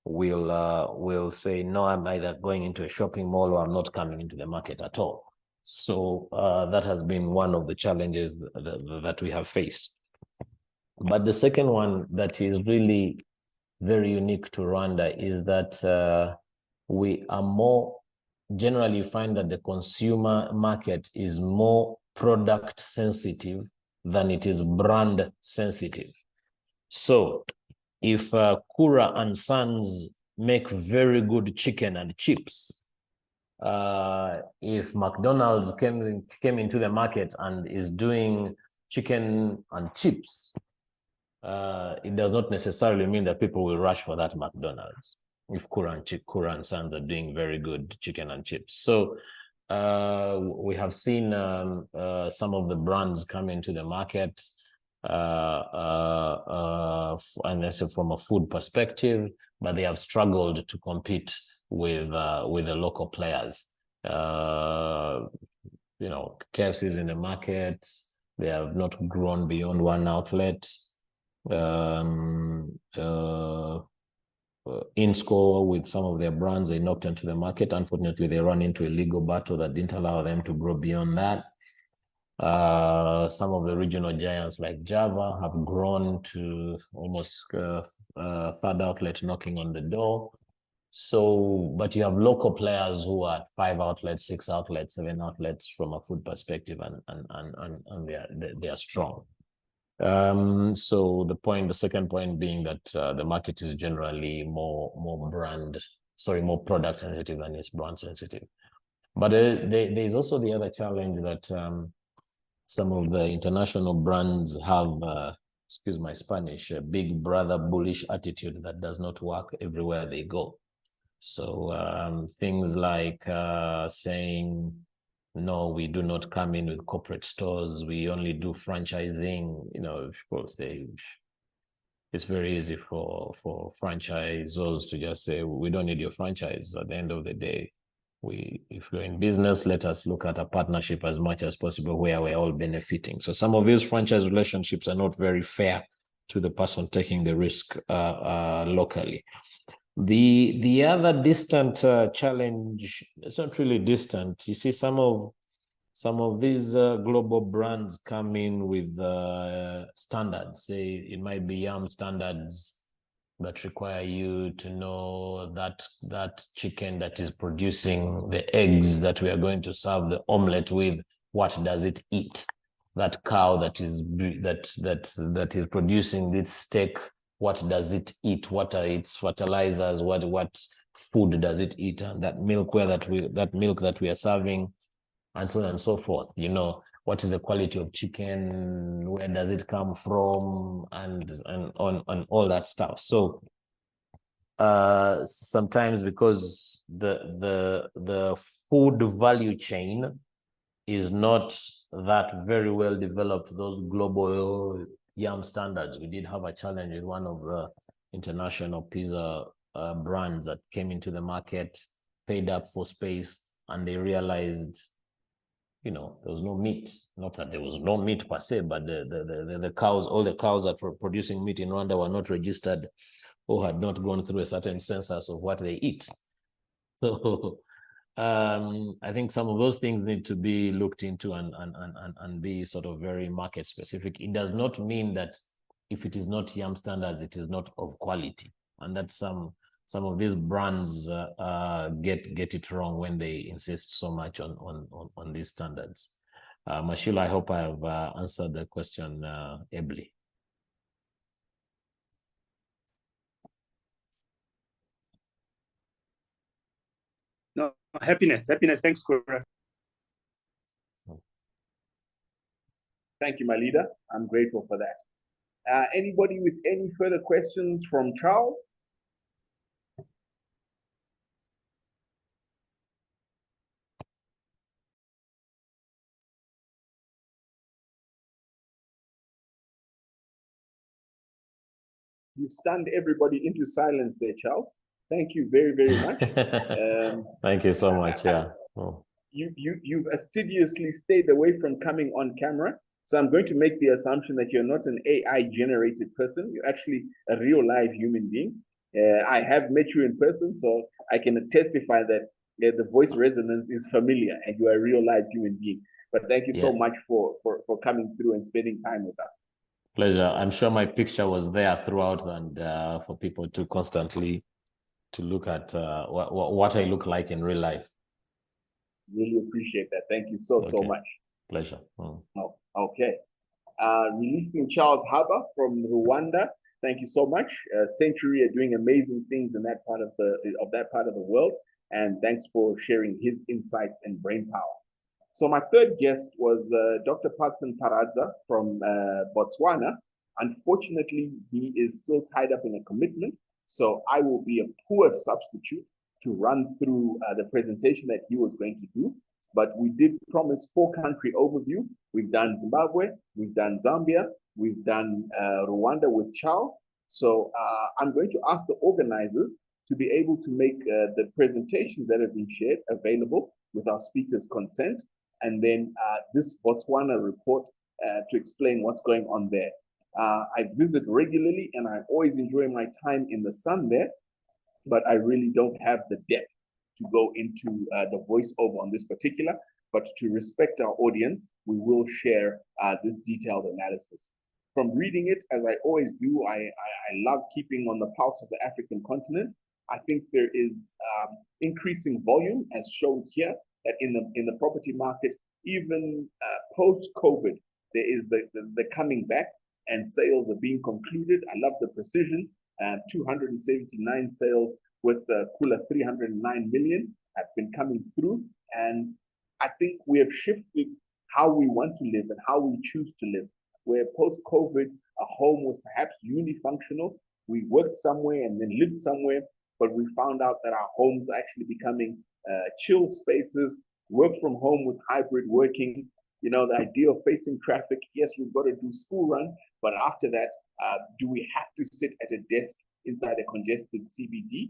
[SPEAKER 3] will say, no, I'm either going into a shopping mall or I'm not coming into the market at all. So that has been one of the challenges that we have faced. But the second one that is really very unique to Rwanda is that we are more, generally find that the consumer market is more product sensitive than it is brand sensitive. So if Kura and Sons make very good chicken and chips, if McDonald's came into the market and is doing chicken and chips, it does not necessarily mean that people will rush for that McDonald's if Kura and Sons are doing very good chicken and chips. So we have seen some of the brands come into the market, and that's from a food perspective, but they have struggled to compete with the local players. KFC is in the market. They have not grown beyond one outlet. InScore, with some of their brands, they knocked into the market. Unfortunately, they ran into a legal battle that didn't allow them to grow beyond that. Some of the regional giants like Java have grown to almost third outlet knocking on the door. So, but you have local players who are 5 outlets, 6 outlets, 7 outlets from a food perspective, and they are strong. So the second point being that the market is generally more product sensitive than it's brand sensitive. But there is also the other challenge that some of the international brands have, excuse my Spanish, a big brother bullish attitude that does not work everywhere they go. So things like saying, no, we do not come in with corporate stores. We only do franchising. You know, of course, it's very easy for franchisors to just say, we don't need your franchise. At the end of the day, if we're in business, let us look at a partnership as much as possible where we're all benefiting. So some of these franchise relationships are not very fair to the person taking the risk locally. The other distant challenge, it's not really distant. You see, some of these global brands come in with standards. Say it might be yam standards that require you to know that chicken that is producing the eggs that we are going to serve the omelette with, what does it eat? That cow that is producing this steak, what does it eat? What are its fertilizers? What food does it eat? And that milk that we are serving, and so on and so forth. You know, what is the quality of chicken? Where does it come from? And on all that stuff. So sometimes because the food value chain is not that very well developed, those global yam standards. We did have a challenge with one of the international pizza brands that came into the market, paid up for space, and they realized, you know, there was no meat. Not that there was no meat per se, but the cows, all the cows that were producing meat in Rwanda were not registered or had not gone through a certain census of what they eat. So I think some of those things need to be looked into and be sort of very market specific. It does not mean that if it is not yam standards, it is not of quality, and that some of these brands get it wrong when they insist so much on these standards. Mashila, I hope I have answered the question ably.
[SPEAKER 4] No, happiness. Thanks, Kura.
[SPEAKER 2] Thank you, my leader. I'm grateful for that. Anybody with any further questions from Charles? You've stunned everybody into silence there, Charles. Thank you very, very much.
[SPEAKER 3] Thank you so much. Yeah.
[SPEAKER 2] You've assiduously stayed away from coming on camera. So I'm going to make the assumption that you're not an AI-generated person. You're actually a real live human being. I have met you in person, so I can testify that the voice resonance is familiar and you are a real live human being. But thank you so much for coming through and spending time with us.
[SPEAKER 3] Pleasure. I'm sure my picture was there throughout, and for people to constantly to look at what I look like in real life.
[SPEAKER 2] Really appreciate that. Thank you so much.
[SPEAKER 3] Pleasure.
[SPEAKER 2] Oh, okay. Releasing Charles Haba from Rwanda. Thank you so much. Century are doing amazing things in that part of the world, and thanks for sharing his insights and brain power. So my third guest was Dr. Patson Paradza from Botswana. Unfortunately, he is still tied up in a commitment, so I will be a poor substitute to run through the presentation that he was going to do. But we did promise 4-country overview. We've done Zimbabwe, we've done Zambia, we've done Rwanda with Charles. So I'm going to ask the organizers to be able to make the presentations that have been shared available with our speakers' consent, and then this Botswana report to explain what's going on there. I visit regularly and I always enjoy my time in the sun there, but I really don't have the depth to go into the voiceover on this particular, but to respect our audience, we will share this detailed analysis. From reading it, as I always do, I love keeping on the pulse of the African continent. I think there is increasing volume, as shown here, that in the property market, even post-COVID, there is the coming back and sales are being concluded. I love the precision. 279 sales with Kula 309 million have been coming through. And I think we have shifted how we want to live and how we choose to live. Where post-COVID, a home was perhaps unifunctional. We worked somewhere and then lived somewhere. but we found out that our homes are actually becoming chill spaces, work from home with hybrid working. You know, the idea of facing traffic, yes, we've got to do school run, but after that, do we have to sit at a desk inside a congested CBD?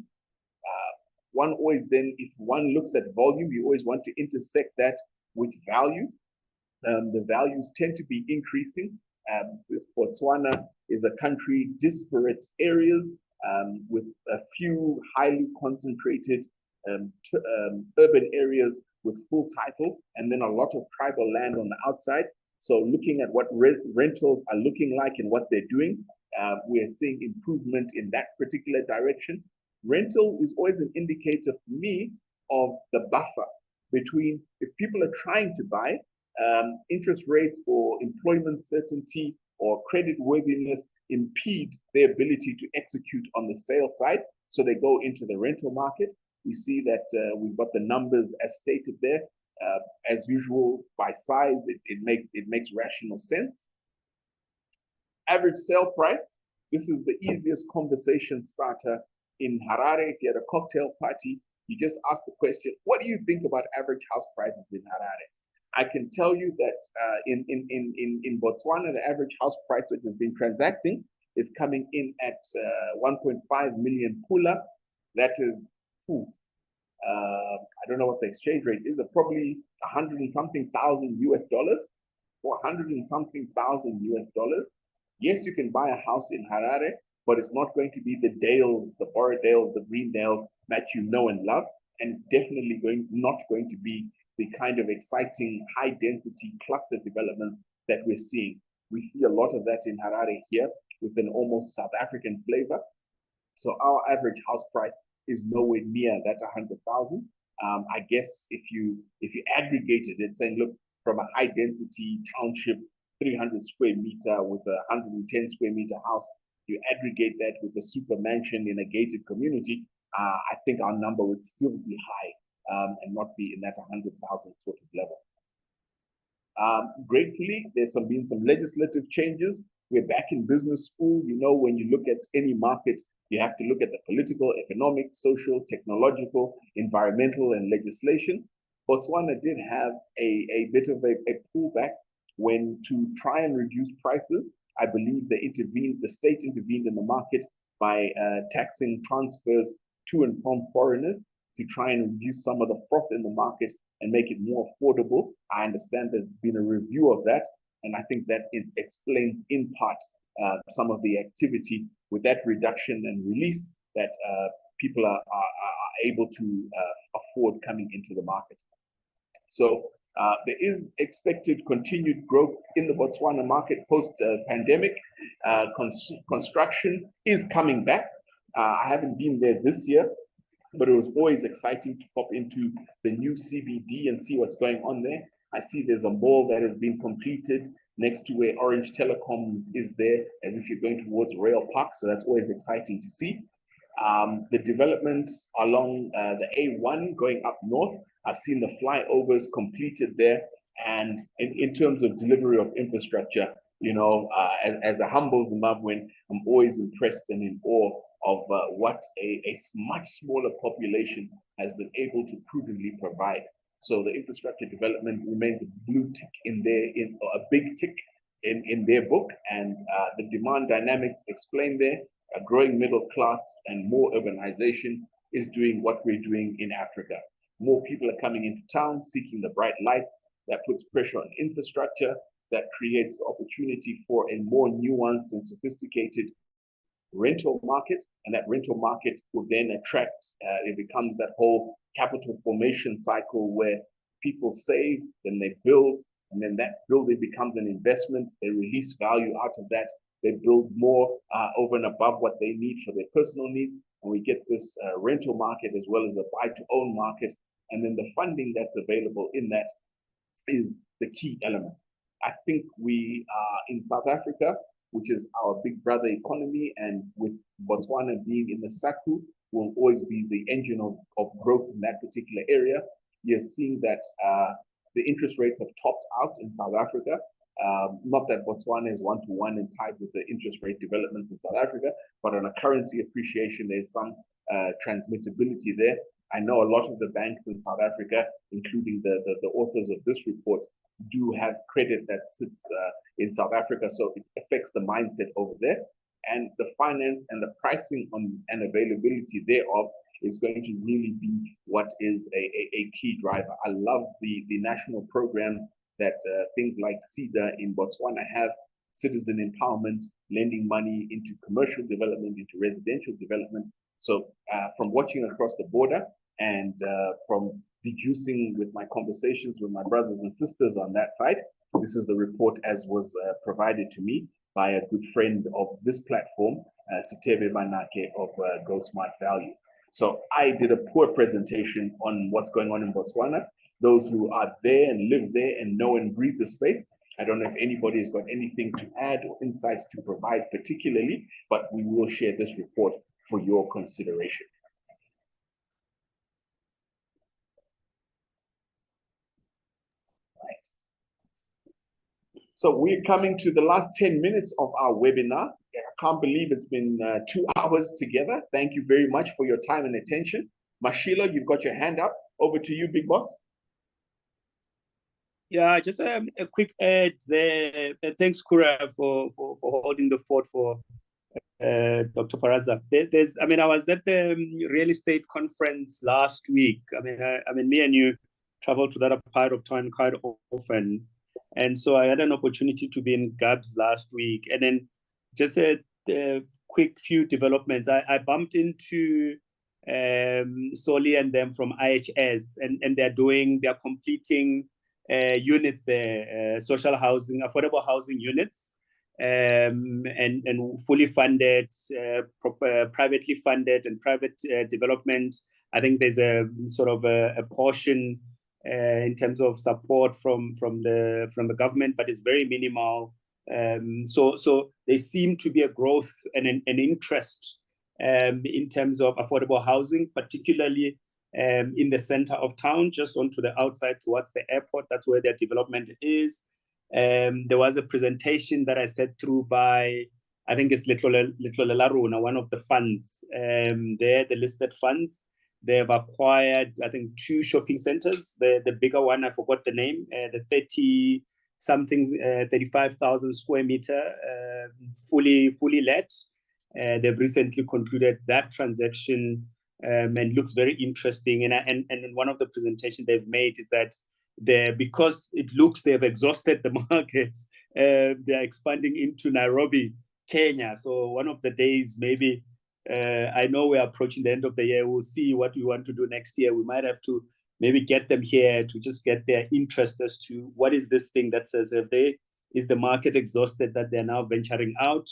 [SPEAKER 2] One always then, if one looks at volume, you always want to intersect that with value. The values tend to be increasing. Botswana is a country, disparate areas with a few highly concentrated urban areas with full title, and then a lot of tribal land on the outside. So looking at what rentals are looking like and what they're doing, we are seeing improvement in that particular direction. Rental is always an indicator for me of the buffer between if people are trying to buy, interest rates or employment certainty or credit worthiness impede their ability to execute on the sale side. So they go into the rental market. We see that we've got the numbers as stated there. As usual, by size, it makes rational sense. Average sale price. This is the easiest conversation starter in Harare. If you had a cocktail party, you just ask the question, what do you think about average house prices in Harare? I can tell you that in Botswana, the average house price which has been transacting is coming in at 1.5 million pula. That is, I don't know what the exchange rate is, probably 100 and something thousand US dollars, or 100 and something thousand US dollars. Yes, you can buy a house in Harare, but it's not going to be the Dales, the Borrowdales, the Greendales that you know and love. And it's definitely not going to be the kind of exciting high-density cluster developments that we're seeing. We see a lot of that in Harare here with an almost South African flavor. So our average house price is nowhere near that 100,000. I guess if you aggregated it, saying, look, from a high-density township, 300 square meter with a 110 square meter house, you aggregate that with a super mansion in a gated community, I think our number would still be high. And not be in that 100,000 sort of level. Gratefully, there's been some legislative changes. We're back in business school. You know, when you look at any market, you have to look at the political, economic, social, technological, environmental, and legislation. Botswana did have a bit of a pullback when to try and reduce prices. I believe the state intervened in the market by taxing transfers to and from foreigners to try and reduce some of the froth in the market and make it more affordable. I understand there's been a review of that, and I think that it explains in part some of the activity with that reduction and release that people are able to afford coming into the market. So there is expected continued growth in the Botswana market post-pandemic. Construction is coming back. I haven't been there this year, but it was always exciting to pop into the new CBD and see what's going on there. I see there's a mall that has been completed next to where Orange Telecom is there, as if you're going towards Rail Park. So that's always exciting to see. The development along the A1 going up north, I've seen the flyovers completed there. And in terms of delivery of infrastructure, you know, as a humble Zimbabwean, I'm always impressed and in awe of what a much smaller population has been able to prudently provide. So the infrastructure development remains a blue tick a big tick in their book, and the demand dynamics explained there. A growing middle class and more urbanization is doing what we're doing in Africa. More people are coming into town seeking the bright lights. That puts pressure on infrastructure, that creates opportunity for a more nuanced and sophisticated rental market, and that rental market will then attract, it becomes that whole capital formation cycle where people save, then they build, and then that building becomes an investment. They release value out of that. They build more over and above what they need for their personal needs. And we get this rental market as well as a buy-to-own market. And then the funding that's available in that is the key element. I think we are in South Africa, which is our big brother economy, and with Botswana being in the SACU, will always be the engine of growth in that particular area. You're seeing that the interest rates have topped out in South Africa. Not that Botswana is one-to-one and tied with the interest rate developments in South Africa, but on a currency appreciation, there's some transmittability there. I know a lot of the banks in South Africa, including the authors of this report, do have credit that sits in South Africa, so it affects the mindset over there. And the finance and the pricing on and availability thereof is going to really be what is a key driver. I love the national program that things like CEDA in Botswana have, citizen empowerment, lending money into commercial development, into residential development. So from watching across the border and from deducing with my conversations with my brothers and sisters on that side, this is the report as was provided to me by a good friend of this platform, Sitebe Manake of Go Smart Value. So I did a poor presentation on what's going on in Botswana. Those who are there and live there and know and breathe the space, I don't know if anybody's got anything to add or insights to provide particularly, but we will share this report for your consideration. So we're coming to the last 10 minutes of our webinar. I can't believe it's been 2 hours together. Thank you very much for your time and attention. Mashila, you've got your hand up. Over to you, Big Boss.
[SPEAKER 4] Yeah, just a quick add there. Thanks, Kura, for holding the fort for Dr. Paraza. I was at the real estate conference last week. I mean, me and you travel to that part of town quite often. And so I had an opportunity to be in Gabs last week. And then just a quick few developments. I bumped into Soli and them from IHS, and they're completing units there, social housing, affordable housing units, and fully funded, privately funded, and private development. I think there's a sort of a portion in terms of support from the government, but it's very minimal. So there seem to be a growth and an interest in terms of affordable housing, particularly in the center of town, just onto the outside towards the airport. That's where their development is. There was a presentation that I sat through by, I think it's Litlolela Runa, one of the funds. The listed funds. They've acquired, I think, 2 shopping centers. The bigger one, I forgot the name, the 35,000 square meter, fully let. They've recently concluded that transaction and looks very interesting. And one of the presentations they've made is that because it looks they've exhausted the market, they're expanding into Nairobi, Kenya. So one of the days, maybe, I know we're approaching the end of the year. We'll see what we want to do next year. We might have to maybe get them here to just get their interest as to what is this thing that says is the market exhausted that they're now venturing out.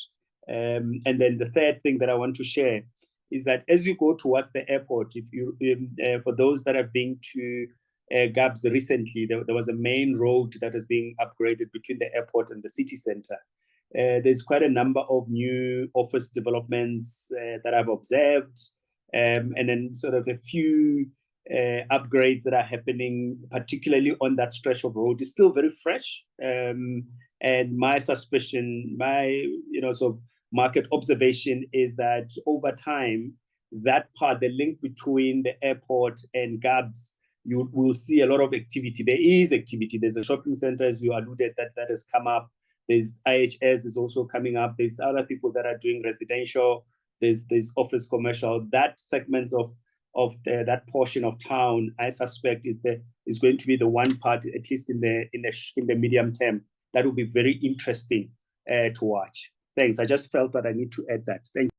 [SPEAKER 4] And then the third thing that I want to share is that as you go towards the airport, if you for those that have been to Gabs recently, there was a main road that is being upgraded between the airport and the city center. There's quite a number of new office developments that I've observed, and then sort of a few upgrades that are happening, particularly on that stretch of road. Is still very fresh. And my suspicion, so market observation is that over time, that part, the link between the airport and Gabs, you will see a lot of activity. There is activity. There's a shopping center, as you alluded, that has come up. There's IHS is also coming up. There's other people that are doing residential. There's office commercial. That segment of that portion of town, I suspect, is going to be the one part, at least in the medium term, that will be very interesting to watch. Thanks. I just felt that I need to add that. Thank you.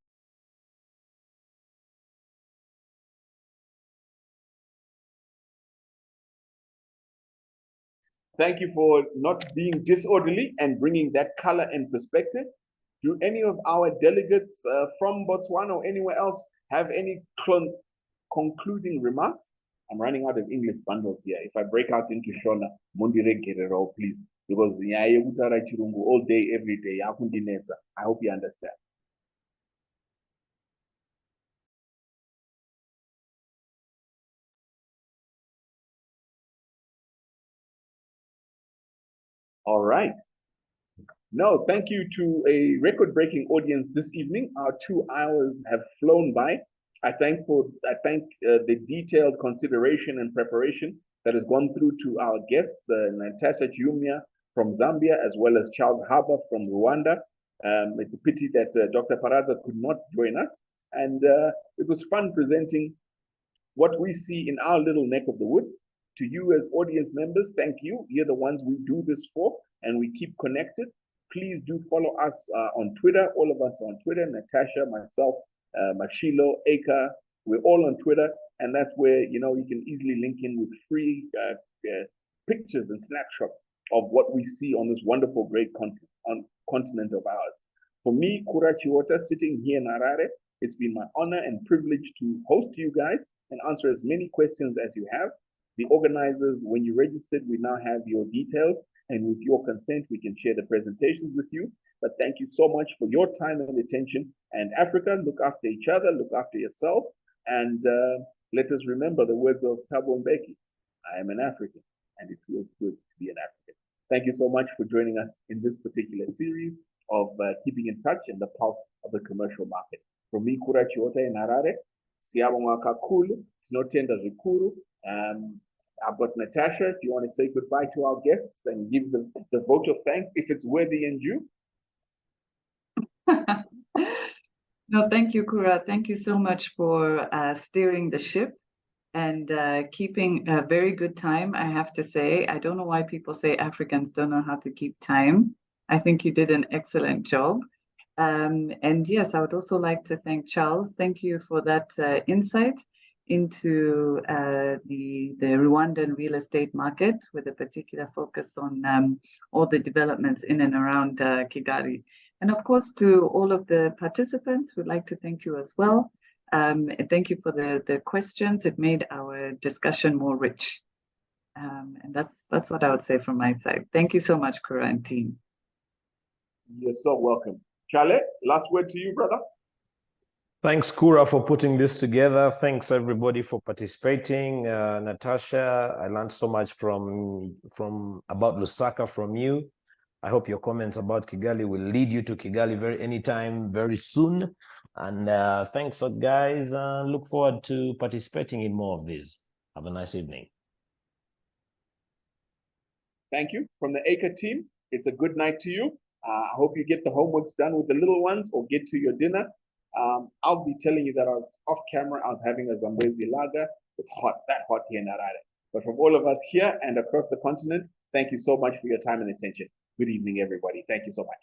[SPEAKER 2] Thank you for not being disorderly and bringing that color and perspective. Do any of our delegates from Botswana or anywhere else have any concluding remarks? I'm running out of English bundles here. If I break out into Shona, Mundire Gerero, please, because all day, every day. I hope you understand. All right. No, thank you to a record-breaking audience this evening. Our 2 hours have flown by. I thank the detailed consideration and preparation that has gone through to our guests, Natasha Chiumya from Zambia, as well as Charles Haba from Rwanda. It's a pity that Dr. Paraza could not join us. And it was fun presenting what we see in our little neck of the woods. To you as audience members, thank you. You're the ones we do this for, and we keep connected. Please do follow us on Twitter, all of us on Twitter, Natasha, myself, Mashilo, Eka, we're all on Twitter, and that's where, you know, you can easily link in with free pictures and snapshots of what we see on this wonderful, great continent of ours. For me, Kura Chihota, sitting here in Harare, it's been my honor and privilege to host you guys and answer as many questions as you have. The organizers, when you registered, we now have your details, and with your consent, we can share the presentations with you. But thank you so much for your time and attention. And Africa, look after each other, look after yourselves, and let us remember the words of Thabo Mbeki. I am an African, and it feels good to be an African. Thank you so much for joining us in this particular series of Keeping in Touch and the Pulse of the Commercial Market. From me, Kura Chihota in Harare, Siyabonga Kakulu, Tinotenda Zikuru. I've got Natasha. Do you want to say goodbye to our guests and give them the vote of thanks if it's worthy and due?
[SPEAKER 1] No, thank you, Kura. Thank you so much for steering the ship and keeping a very good time, I have to say. I don't know why people say Africans don't know how to keep time. I think you did an excellent job. And yes, I would also like to thank Charles. Thank you for that insight into the Rwandan real estate market, with a particular focus on all the developments in and around Kigali. And of course, to all of the participants, we'd like to thank you as well. Thank you for the questions. It made our discussion more rich. And that's what I would say from my side. Thank you so much, Kura and team.
[SPEAKER 2] You're so welcome. Charlie, last word to you, brother.
[SPEAKER 3] Thanks, Kura, for putting this together. Thanks, everybody, for participating. Natasha, I learned so much from about Lusaka from you. I hope your comments about Kigali will lead you to Kigali anytime very soon. And thanks, guys. Look forward to participating in more of these. Have a nice evening.
[SPEAKER 2] Thank you. From the Eka team, it's a good night to you. I hope you get the homeworks done with the little ones or get to your dinner. I'll be telling you that I was off camera. I was having a Zambezi lager. It's hot, that hot here in Harare. But from all of us here and across the continent, thank you so much for your time and attention. Good evening, everybody. Thank you so much.